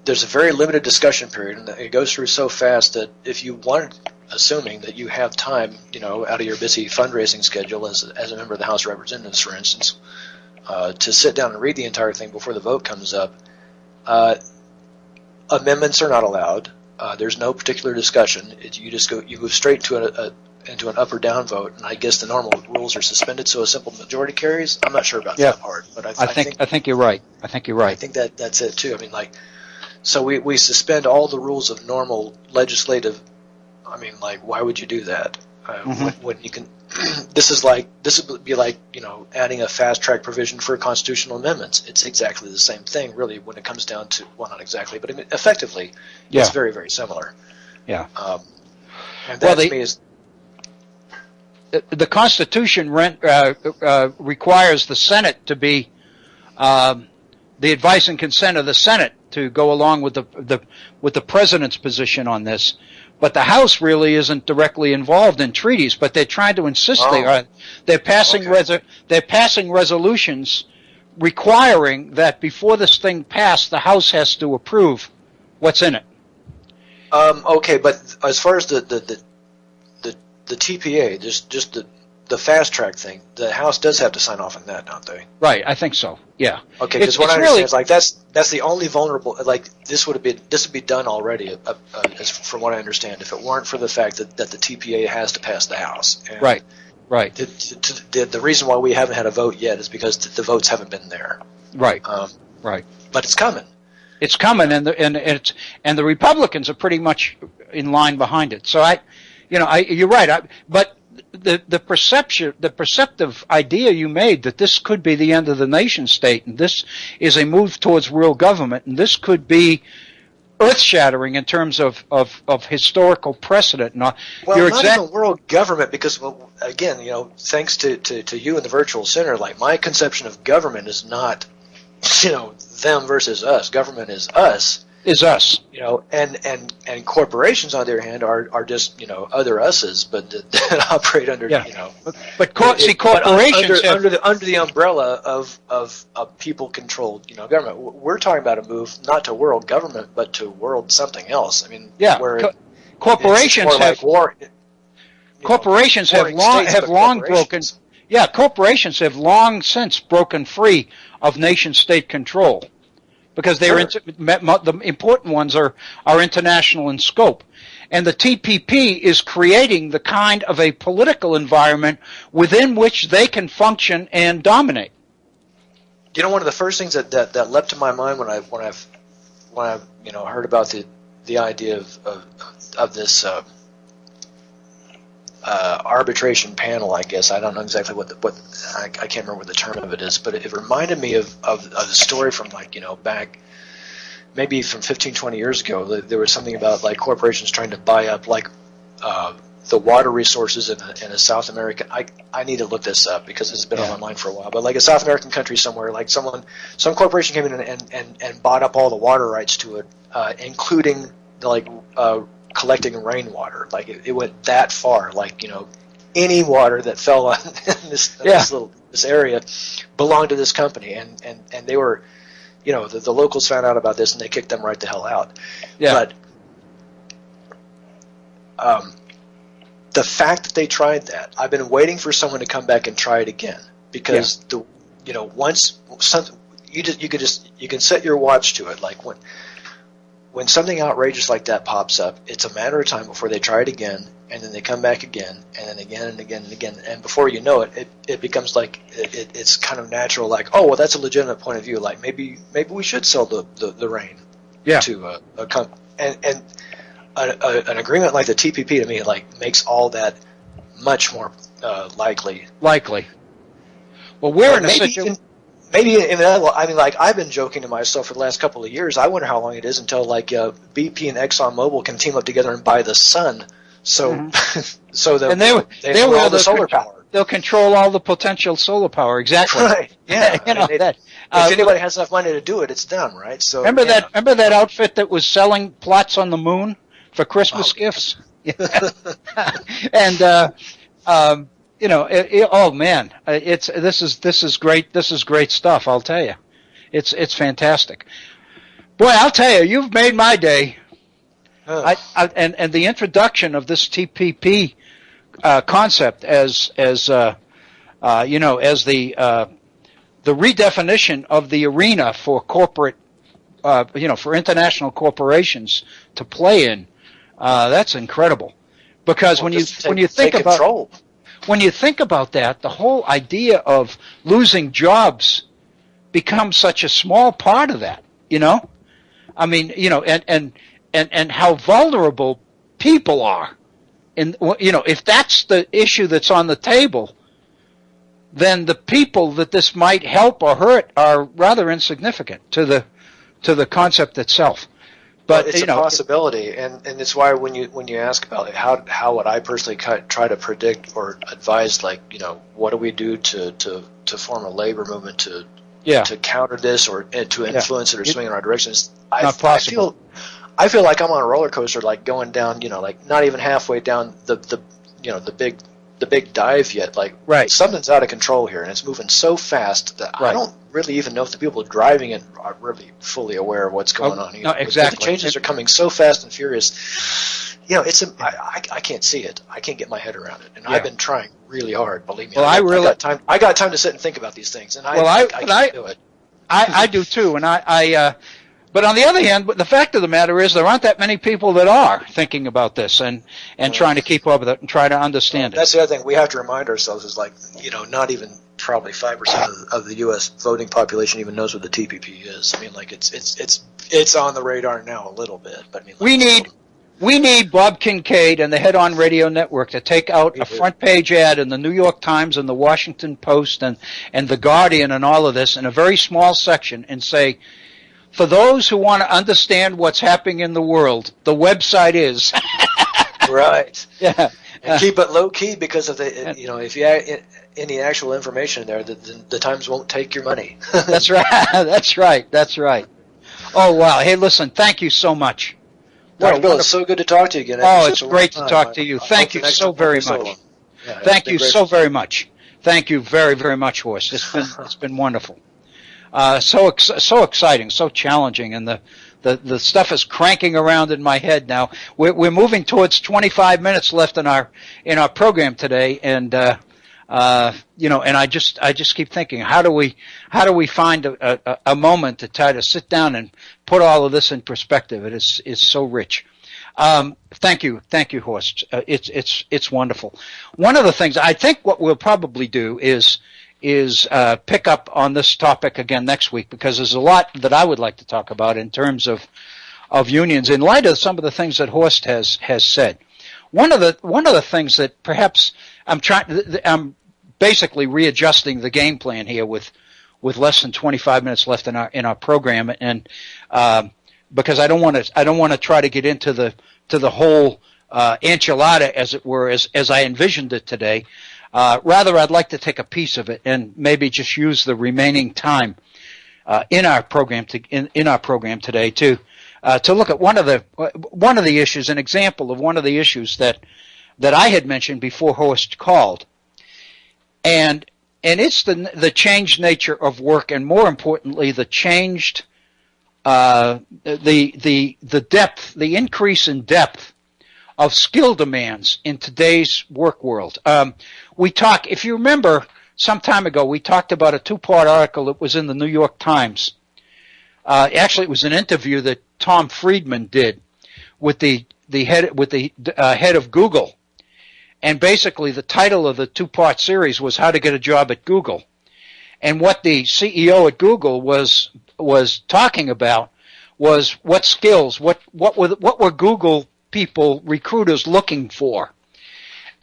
there's a very limited discussion period, and it goes through so fast that if you wanted, assuming that you have time, out of your busy fundraising schedule as a member of the House of Representatives, for instance, to sit down and read the entire thing before the vote comes up, amendments are not allowed. There's no particular discussion. You go straight to into an up or down vote, and I guess the normal rules are suspended, so a simple majority carries. I'm not sure about that part, but I think you're right. I think you're right. I think that's it too. I mean, so we suspend all the rules of normal legislative. I mean, why would you do that when you can? This would be like adding a fast track provision for constitutional amendments. It's exactly the same thing, really, when it comes down to not exactly, but effectively, it's very, very similar. Yeah. And that to me is. The Constitution requires the Senate to be the advice and consent of the Senate to go along with the president's position on this, but the House really isn't directly involved in treaties. But they're trying to insist they are. They're passing resolutions requiring that before this thing passed, the House has to approve what's in it. Okay, but as far as the TPA, just the fast track thing, the House does have to sign off on that, don't they? Right, I think so. Yeah. Okay, because what I understand is that's the only vulnerable. This would be done already, from what I understand, if it weren't for the fact that the TPA has to pass the House. And right. The reason why we haven't had a vote yet is because the votes haven't been there. Right. Right. But it's coming. It's coming, and the Republicans are pretty much in line behind it. So You're right. But the perceptive idea you made that this could be the end of the nation state, and this is a move towards real government, and this could be earth-shattering in terms of historical precedent. And well, not even world government, because, well, again, thanks to you and the Virtual Center, like, my conception of government is not, them versus us. Government is us. Is us. And corporations, on the other hand, are just, other us's, but that operate under, But corporations under the umbrella of people-controlled, government. We're talking about a move not to world government, but to world something else. I mean, corporations have war. Corporations have long broken. Yeah, corporations have long since broken free of nation-state control. Because the important ones are international in scope. And the TPP is creating the kind of a political environment within which they can function and dominate. One of the first things that leapt to my mind when I've heard about the idea of this arbitration panel, I guess. I don't know exactly what I can't remember what the term of it is, but it reminded me of a story from back maybe from 15, 20 years ago. There was something about like corporations trying to buy up the water resources in a South American. I need to look this up because it's been online for a while. But like a South American country somewhere, like some corporation came in and bought up all the water rights to it, including collecting rainwater. Like it went that far. Like any water that fell on this area belonged to this company, and they were, the locals found out about this and they kicked them right the hell out. Yeah. But the fact that they tried that, I've been waiting for someone to come back and try it again, because once something, you can set your watch to it. Like when something outrageous like that pops up, it's a matter of time before they try it again, and then they come back again, and then again and again and again, and before you know it, it becomes like it's kind of natural. Like, oh well, that's a legitimate point of view. Like maybe we should sell the rain to a company, and an agreement like the TPP to me makes all that much more likely. Well, we're in a situation. Maybe I've been joking to myself for the last couple of years. I wonder how long it is until BP and ExxonMobil can team up together and buy the sun. So, so that they will all the solar power. They'll control all the potential solar power. Exactly. Right. Yeah. That. If anybody has enough money to do it, it's done. Right. So remember that outfit that was selling plots on the moon for Christmas gifts. And oh man, this is great. This is great stuff. I'll tell you, it's fantastic. Boy, I'll tell you, you've made my day. And the introduction of this TPP concept as the redefinition of the arena for corporate, for international corporations to play in, that's incredible. Because when you think about that, the whole idea of losing jobs becomes such a small part of that. I mean, and how vulnerable people are. And if that's the issue that's on the table, then the people that this might help or hurt are rather insignificant to the concept itself. But it's a possibility, and it's why when you ask about it, how would I personally try to predict or advise, what do we do to form a labor movement to counter this or to influence it or swing in our directions? I feel like I'm on a roller coaster, like going down, not even halfway down the big dive yet. Something's out of control here, and it's moving so fast that I don't really even know if the people driving it are really fully aware of what's going on. No, exactly. The changes are coming so fast and furious. I can't see it. I can't get my head around it, and I've been trying really hard. Believe me. Well, I got time to sit and think about these things, and I can't do it. I do too, and But on the other hand, the fact of the matter is there aren't that many people that are thinking about this and trying to keep up with it and try to understand it. That's the other thing we have to remind ourselves is not even probably 5% of the U.S. voting population even knows what the TPP is. I mean, it's on the radar now a little bit, but I mean, We need Bob Kincaid and the Head On Radio Network to take out a front page ad in the New York Times and the Washington Post and the Guardian and all of this in a very small section and say, for those who want to understand what's happening in the world, the website is. Right. Yeah. And keep it low key because of the, if you add any actual information in there, the Times won't take your money. That's right. That's right. Oh, wow. Hey, listen, thank you so much. Dr. Bill, it's so good to talk to you again. Oh, it's great to talk to you. Thank you so very much. Thank you so very much. Thank you very, very much, Horst. It's been wonderful. So exciting, so challenging, and the stuff is cranking around in my head now. We're moving towards 25 minutes left in our program today, and and I just keep thinking, how do we find a moment to try to sit down and put all of this in perspective? It is so rich. Thank you, Horst. It's wonderful. One of the things I think what we'll probably do is pick up on this topic again next week, because there's a lot that I would like to talk about in terms of unions in light of some of the things that Horst has said. One of the things that perhaps I'm basically readjusting the game plan here with less than 25 minutes left in our program, and because I don't want to try to get into the whole enchilada, as it were, as I envisioned it today. Rather, I'd like to take a piece of it and maybe just use the remaining time in our program today to look at one of the issues, an example of one of the issues that I had mentioned before Horst called, and it's the changed nature of work, and more importantly, the changed the depth, the increase in depth of skill demands in today's work world. If you remember, some time ago, we talked about a 2-part article that was in the New York Times. Actually, it was an interview that Tom Friedman did with the head of Google, and basically the title of the 2-part series was "How to Get a Job at Google." And what the CEO at Google was talking about was what skills, what were Google people, recruiters, looking for.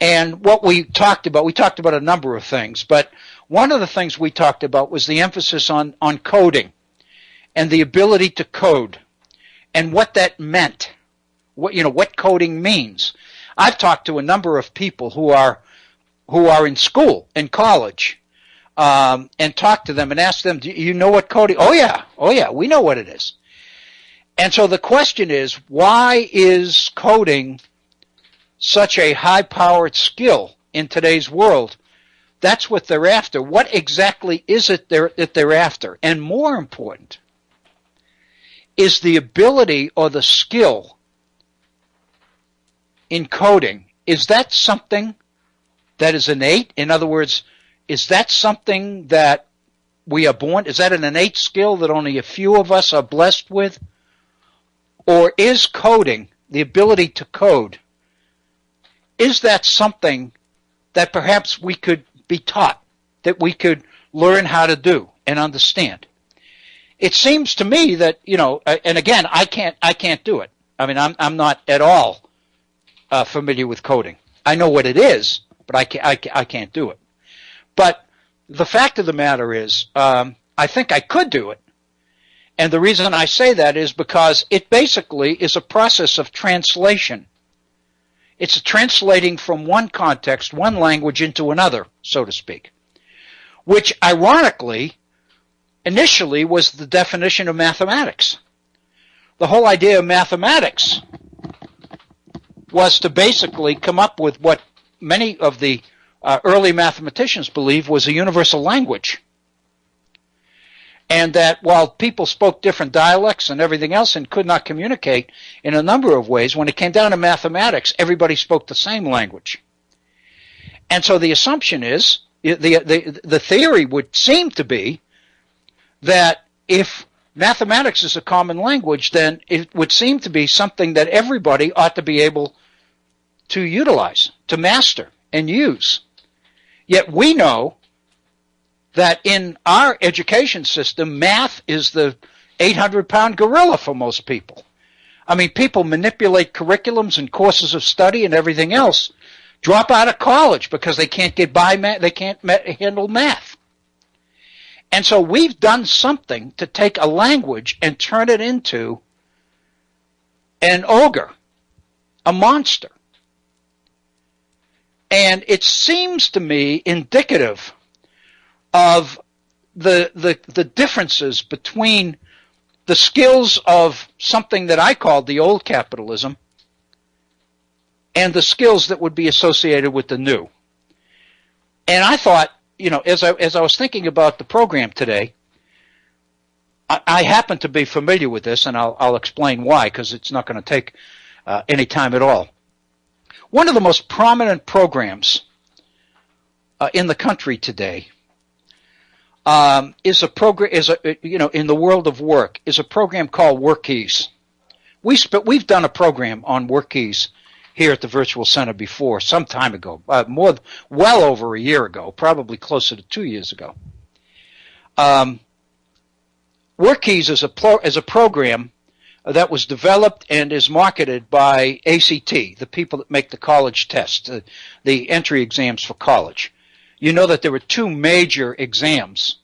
And what we talked about a number of things, but one of the things we talked about was the emphasis on coding and the ability to code and what that meant, what coding means. I've talked to a number of people who are in school, in college, and talked to them and asked them, do you know what coding? Oh yeah, we know what it is. And so the question is, why is coding such a high-powered skill in today's world? That's what they're after. What exactly is it that they're after? And more important, is the ability or the skill in coding, is that something that is innate? In other words, is that something that we are born? Is that an innate skill that only a few of us are blessed with? Or is coding, the ability to code, is that something that perhaps we could be taught, that we could learn how to do and understand? It seems to me that, and again, I can't do it. I mean, I'm not at all familiar with coding. I know what it is, but I can't do it. But the fact of the matter is, I think I could do it. And the reason I say that is because it basically is a process of translation. It's translating from one context, one language into another, so to speak, which ironically initially was the definition of mathematics. The whole idea of mathematics was to basically come up with what many of the early mathematicians believed was a universal language. And that while people spoke different dialects and everything else and could not communicate in a number of ways, when it came down to mathematics, everybody spoke the same language. And so the assumption is, the theory would seem to be that if mathematics is a common language, then it would seem to be something that everybody ought to be able to utilize, to master, and use. Yet we know that in our education system, math is the 800-pound gorilla for most people. I mean, people manipulate curriculums and courses of study and everything else, drop out of college because they can't get by math, they can't handle math. And so we've done something to take a language and turn it into an ogre, a monster. And it seems to me indicative of the differences between the skills of something that I called the old capitalism and the skills that would be associated with the new. And I thought, you know, as I was thinking about the program today, I happen to be familiar with this, and I'll explain why, because it's not going to take any time at all. One of the most prominent programs in the country today is in the world of work, is a program called WorkKeys. We've done a program on WorkKeys here at the Virtual Center before, some time ago, well over a year ago, probably closer to 2 years ago. WorkKeys is a program that was developed and is marketed by ACT, the people that make the college test, the entry exams for college. You know that there were two major exams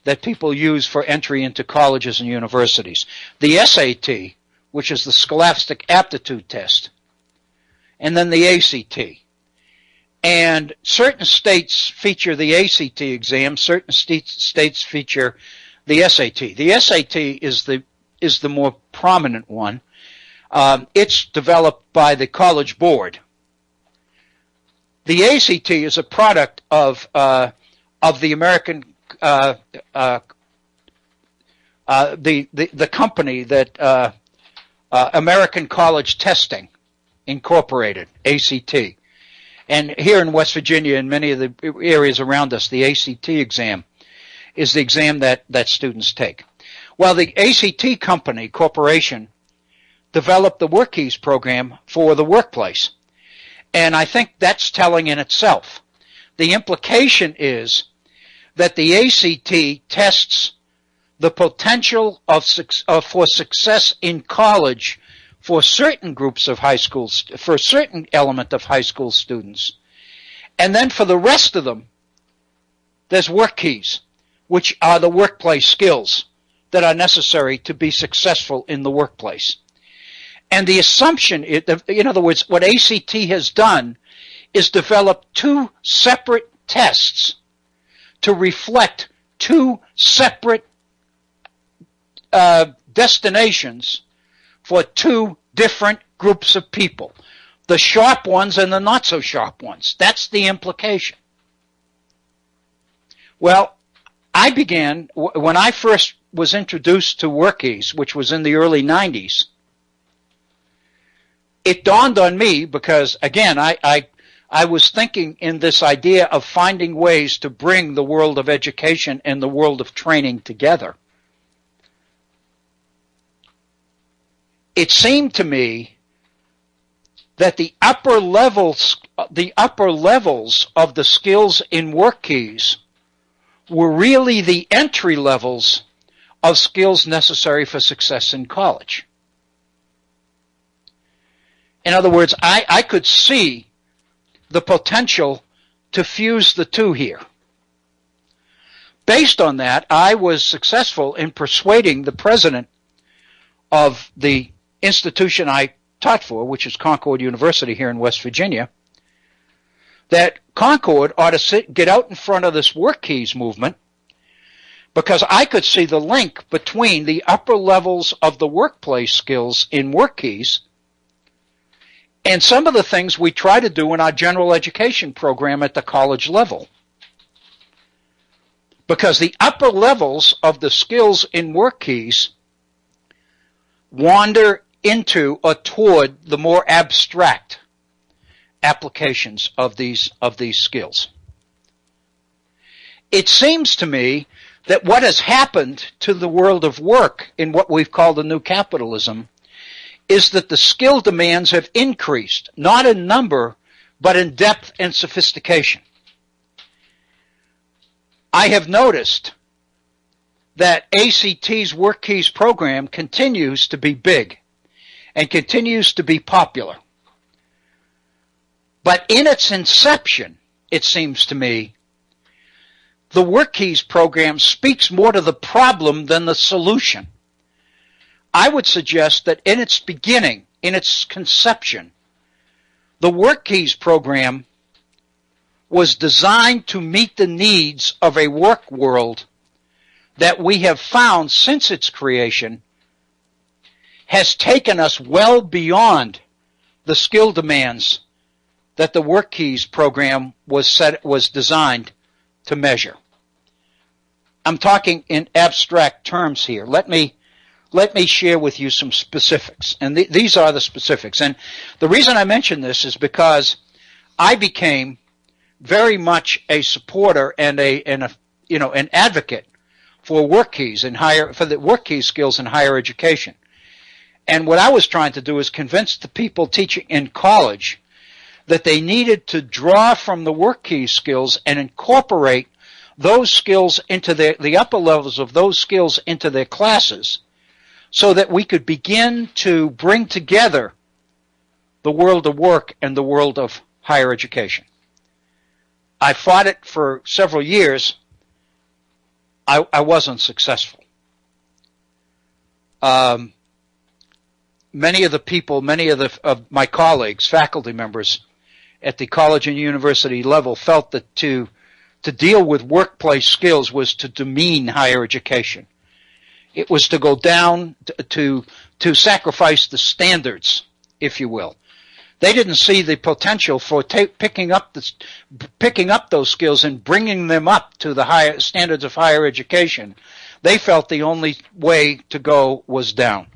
that people use for entry into colleges and universities. The SAT, which is the Scholastic Aptitude Test, and then the ACT. And certain states feature the ACT exam, certain states feature the SAT. The SAT is the more prominent one. It's developed by the College Board. The ACT is a product of the American the company that American College Testing Incorporated, ACT. And here in West Virginia and many of the areas around us, the ACT exam is the exam that students take. Well, the ACT company, corporation, developed the WorkKeys program for the workplace. And I think that's telling in itself. The implication is that the ACT tests the potential for success in college for certain groups of high schools, for a certain element of high school students. And then for the rest of them, there's WorkKeys, which are the workplace skills that are necessary to be successful in the workplace. And the assumption, in other words, what ACT has done is develop two separate tests to reflect two separate destinations for two different groups of people, the sharp ones and the not so sharp ones. That's the implication. Well, I began, when I first was introduced to WorkKeys, which was in the early 90s, it dawned on me because, again, I was thinking in this idea of finding ways to bring the world of education and the world of training together. It seemed to me that the upper levels of the skills in WorkKeys were really the entry levels of skills necessary for success in college. In other words, I could see the potential to fuse the two here. Based on that, I was successful in persuading the president of the institution I taught for, which is Concord University here in West Virginia, that Concord ought to get out in front of this WorkKeys movement, because I could see the link between the upper levels of the workplace skills in WorkKeys and some of the things we try to do in our general education program at the college level. Because the upper levels of the skills in WorkKeys wander into or toward the more abstract applications of these skills. It seems to me that what has happened to the world of work in what we've called the new capitalism is that the skill demands have increased, not in number, but in depth and sophistication. I have noticed that ACT's WorkKeys program continues to be big. and continues to be popular. But in its inception, it seems to me, the WorkKeys program speaks more to the problem than the solution. I would suggest that in its beginning, in its conception, the WorkKeys program was designed to meet the needs of a work world that we have found since its creation has taken us well beyond the skill demands that the WorkKeys program was designed to measure. I'm talking in abstract terms here. Let me share with you some specifics, and these are the specifics. And the reason I mention this is because I became very much a supporter and an advocate for WorkKeys for the WorkKeys skills in higher education. And what I was trying to do is convince the people teaching in college that they needed to draw from the WorkKeys skills and incorporate those skills into the upper levels of those skills into their classes, so that we could begin to bring together the world of work and the world of higher education. I fought it for several years. I wasn't successful. Many of my colleagues, faculty members at the college and university level felt that to deal with workplace skills was to demean higher education. It was to go down to sacrifice the standards, if you will. They didn't see the potential for picking up those skills and bringing them up to the higher standards of higher education. They felt the only way to go was down.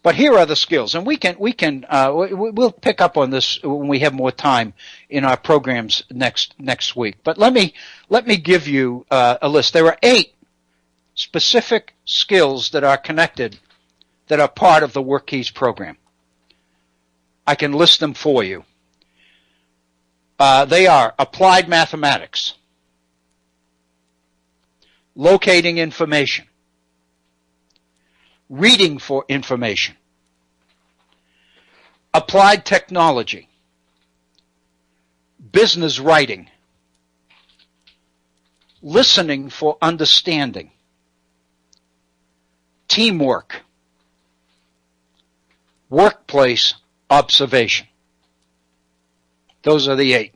But here are the skills, and we'll pick up on this when we have more time in our programs next week. But let me give you a list. There are 8 specific skills that are connected, that are part of the WorkKeys program. I can list them for you. They are applied mathematics, locating information, reading for information, applied technology, business writing, listening for understanding, teamwork, workplace observation. Those are the 8.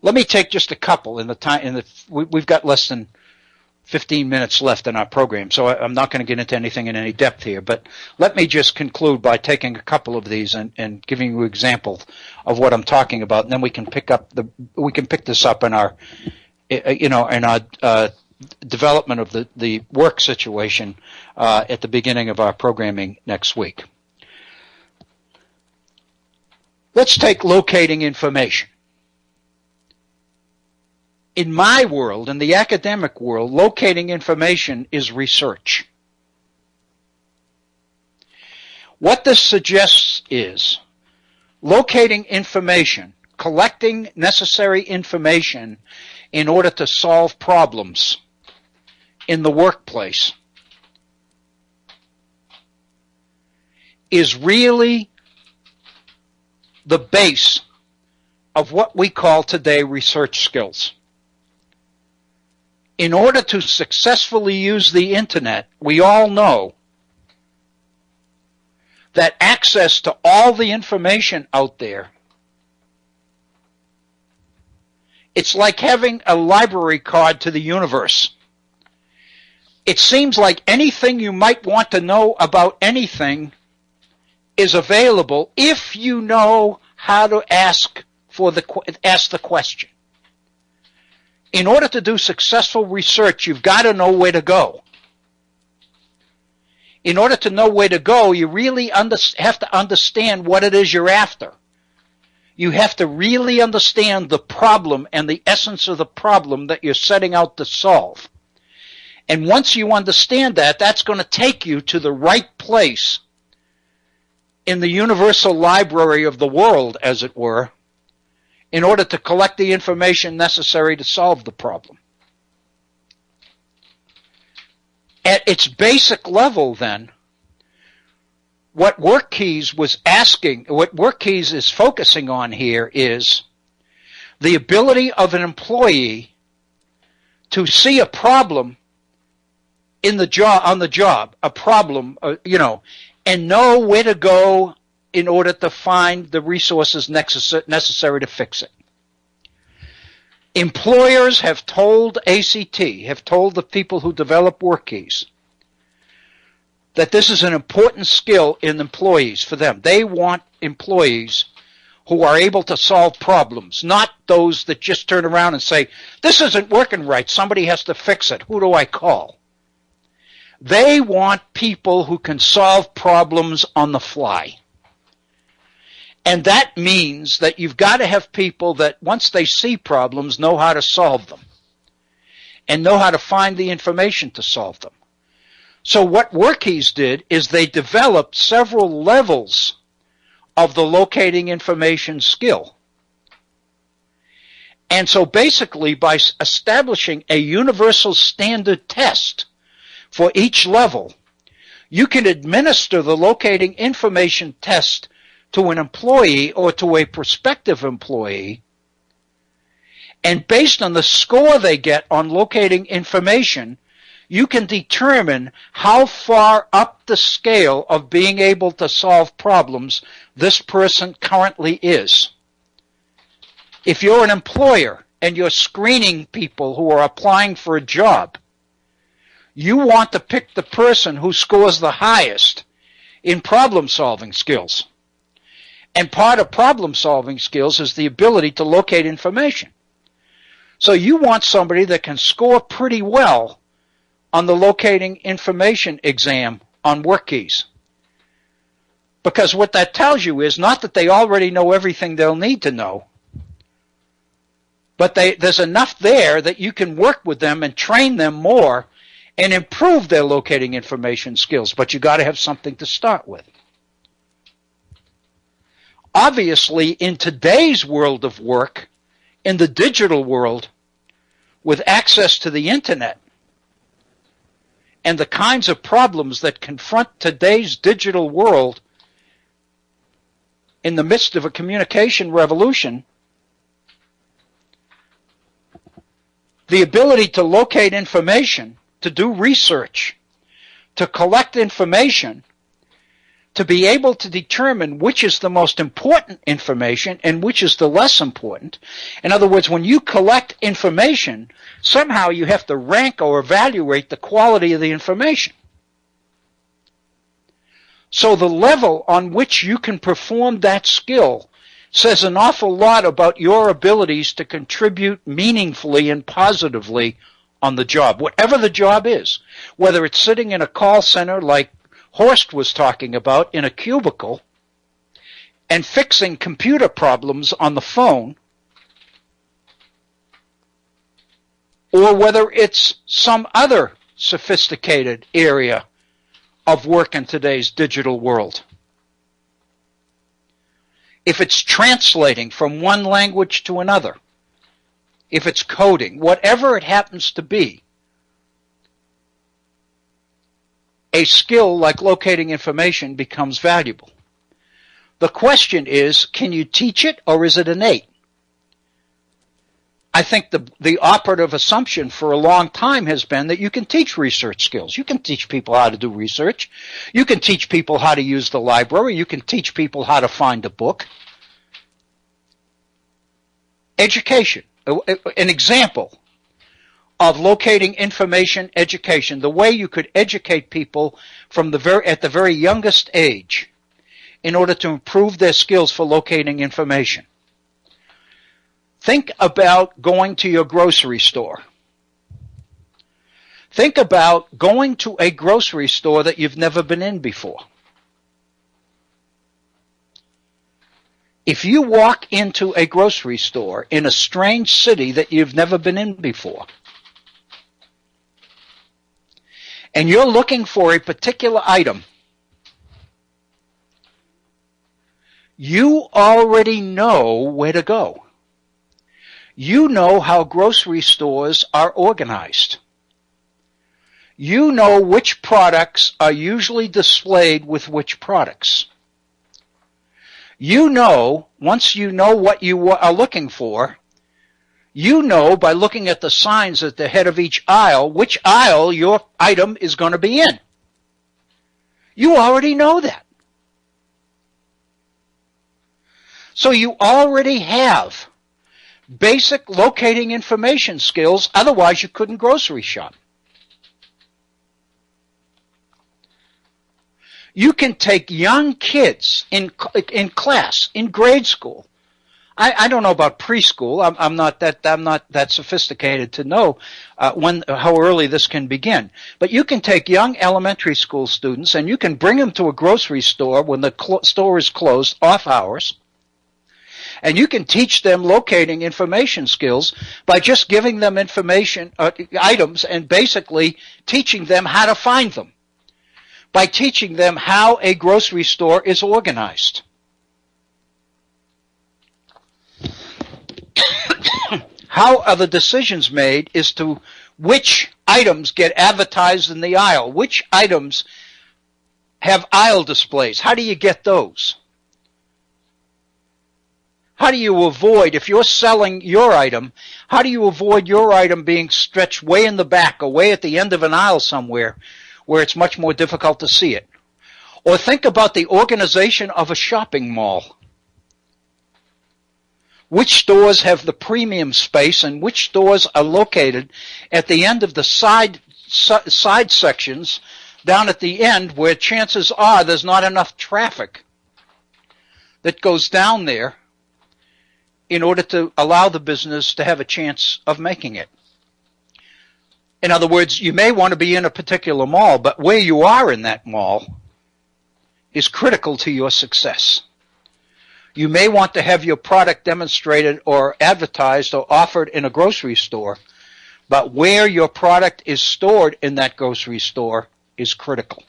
Let me take just a couple in the time. We've got less than 15 minutes left in our program, so I'm not going to get into anything in any depth here, but let me just conclude by taking a couple of these and giving you examples of what I'm talking about, and then we can pick this up in our development of the work situation at the beginning of our programming next week. Let's take locating information. In my world, in the academic world, locating information is research. What this suggests is locating information, collecting necessary information in order to solve problems in the workplace is really the base of what we call today research skills. In order to successfully use the internet, we all know that access to all the information out there, it's like having a library card to the universe. It seems like anything you might want to know about anything is available if you know how to ask the question. In order to do successful research, you've got to know where to go. In order to know where to go, you really have to understand what it is you're after. You have to really understand the problem and the essence of the problem that you're setting out to solve. And once you understand that, that's going to take you to the right place in the universal library of the world, as it were, in order to collect the information necessary to solve the problem. At its basic level, then, what WorkKeys is focusing on here is the ability of an employee to see a problem on the job, a problem, and know where to go in order to find the resources necessary to fix it. Employers have told ACT, have told the people who develop WorkKeys, that this is an important skill in employees for them. They want employees who are able to solve problems, not those that just turn around and say, this isn't working right, somebody has to fix it, who do I call? They want people who can solve problems on the fly. And that means that you've got to have people that, once they see problems, know how to solve them and know how to find the information to solve them. So what WorkKeys did is they developed several levels of the locating information skill. And so basically, by establishing a universal standard test for each level, you can administer the locating information test to an employee or to a prospective employee, and based on the score they get on locating information, you can determine how far up the scale of being able to solve problems this person currently is. If you're an employer and you're screening people who are applying for a job, you want to pick the person who scores the highest in problem-solving skills. And part of problem-solving skills is the ability to locate information. So you want somebody that can score pretty well on the locating information exam on WorkKeys. Because what that tells you is not that they already know everything they'll need to know, but there's enough there that you can work with them and train them more and improve their locating information skills. But you got to have something to start with. Obviously, in today's world of work, in the digital world, with access to the internet and the kinds of problems that confront today's digital world in the midst of a communication revolution, the ability to locate information, to do research, to collect information, to be able to determine which is the most important information and which is the less important. In other words, when you collect information, somehow you have to rank or evaluate the quality of the information. So the level on which you can perform that skill says an awful lot about your abilities to contribute meaningfully and positively on the job, whatever the job is, whether it's sitting in a call center like Horst was talking about in a cubicle and fixing computer problems on the phone, or whether it's some other sophisticated area of work in today's digital world. If it's translating from one language to another, if it's coding, whatever it happens to be, a skill like locating information becomes valuable. The question is, can you teach it or is it innate? I think the operative assumption for a long time has been that you can teach research skills. You can teach people how to do research. You can teach people how to use the library. You can teach people how to find a book. Education, an example of locating information education, the way you could educate people from at the very youngest age in order to improve their skills for locating information. Think about going to your grocery store. Think about going to a grocery store that you've never been in before. If you walk into a grocery store in a strange city that you've never been in before, and you're looking for a particular item, you already know where to go. You know how grocery stores are organized. You know which products are usually displayed with which products. You know, once you know what you are looking for, you know by looking at the signs at the head of each aisle, which aisle your item is going to be in. You already know that. So you already have basic locating information skills, otherwise you couldn't grocery shop. You can take young kids in class, in grade school. I don't know about preschool. I'm not that sophisticated to know how early this can begin. But you can take young elementary school students and you can bring them to a grocery store when the store is closed, off hours, and you can teach them locating information skills by just giving them information items and basically teaching them how to find them, by teaching them how a grocery store is organized. How are the decisions made as to which items get advertised in the aisle, which items have aisle displays? How do you get those? How do you avoid, if you're selling your item, how do you avoid your item being stretched way in the back or way at the end of an aisle somewhere where it's much more difficult to see it? Or think about the organization of a shopping mall. Which stores have the premium space and which stores are located at the end of the side sections down at the end where chances are there's not enough traffic that goes down there in order to allow the business to have a chance of making it. In other words, you may want to be in a particular mall, but where you are in that mall is critical to your success. You may want to have your product demonstrated or advertised or offered in a grocery store, but where your product is stored in that grocery store is critical.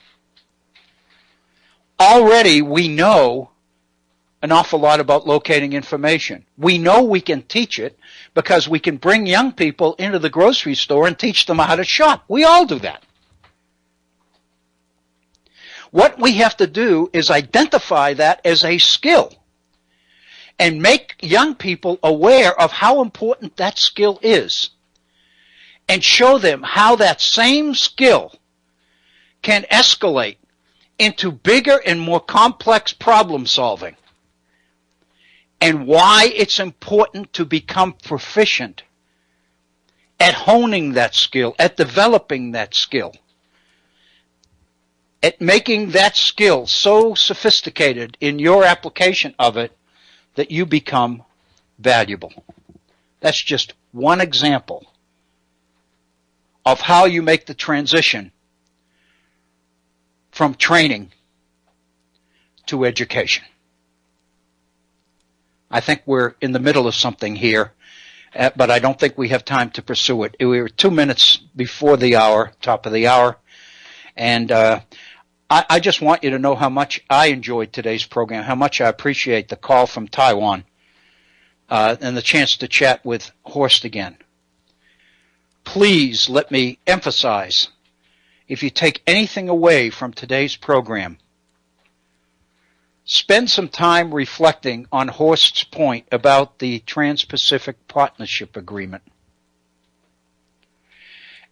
Already we know an awful lot about locating information. We know we can teach it because we can bring young people into the grocery store and teach them how to shop. We all do that. What we have to do is identify that as a skill and make young people aware of how important that skill is and show them how that same skill can escalate into bigger and more complex problem solving and why it's important to become proficient at honing that skill, at developing that skill, at making that skill so sophisticated in your application of it that you become valuable. That's just one example of how you make the transition from training to education. I think we're in the middle of something here, but I don't think we have time to pursue it. We were 2 minutes before the hour, top of the hour, and I just want you to know how much I enjoyed today's program, how much I appreciate the call from Taiwan and the chance to chat with Horst again. Please let me emphasize, if you take anything away from today's program, spend some time reflecting on Horst's point about the Trans-Pacific Partnership Agreement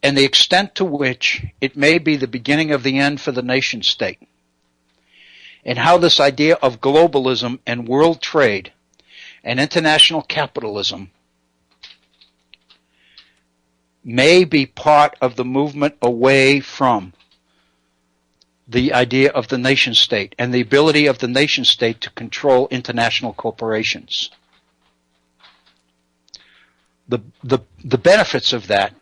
and the extent to which it may be the beginning of the end for the nation state, and how this idea of globalism and world trade and international capitalism may be part of the movement away from the idea of the nation state and the ability of the nation state to control international corporations. The benefits of that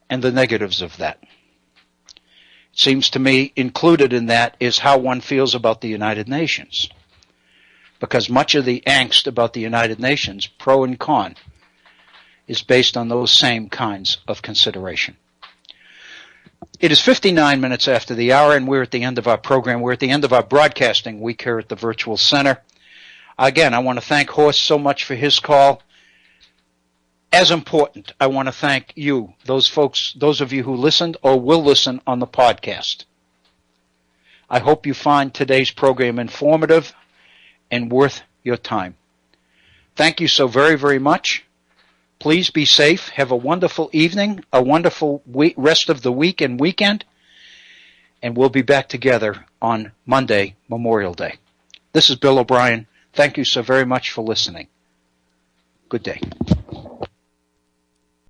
and the negatives of that. It seems to me included in that is how one feels about the United Nations, because much of the angst about the United Nations, pro and con, is based on those same kinds of consideration. It is 59 minutes after the hour, and we're at the end of our program. We're at the end of our broadcasting week here at the Virtual Center. Again, I want to thank Horst so much for his call. as important, I want to thank you, those folks, those of you who listened or will listen on the podcast. I hope you find today's program informative and worth your time. Thank you so very, very much. Please be safe. Have a wonderful evening, a wonderful rest of the week and weekend, and we'll be back together on Monday, Memorial Day. This is Bill O'Brien. Thank you so very much for listening. Good day.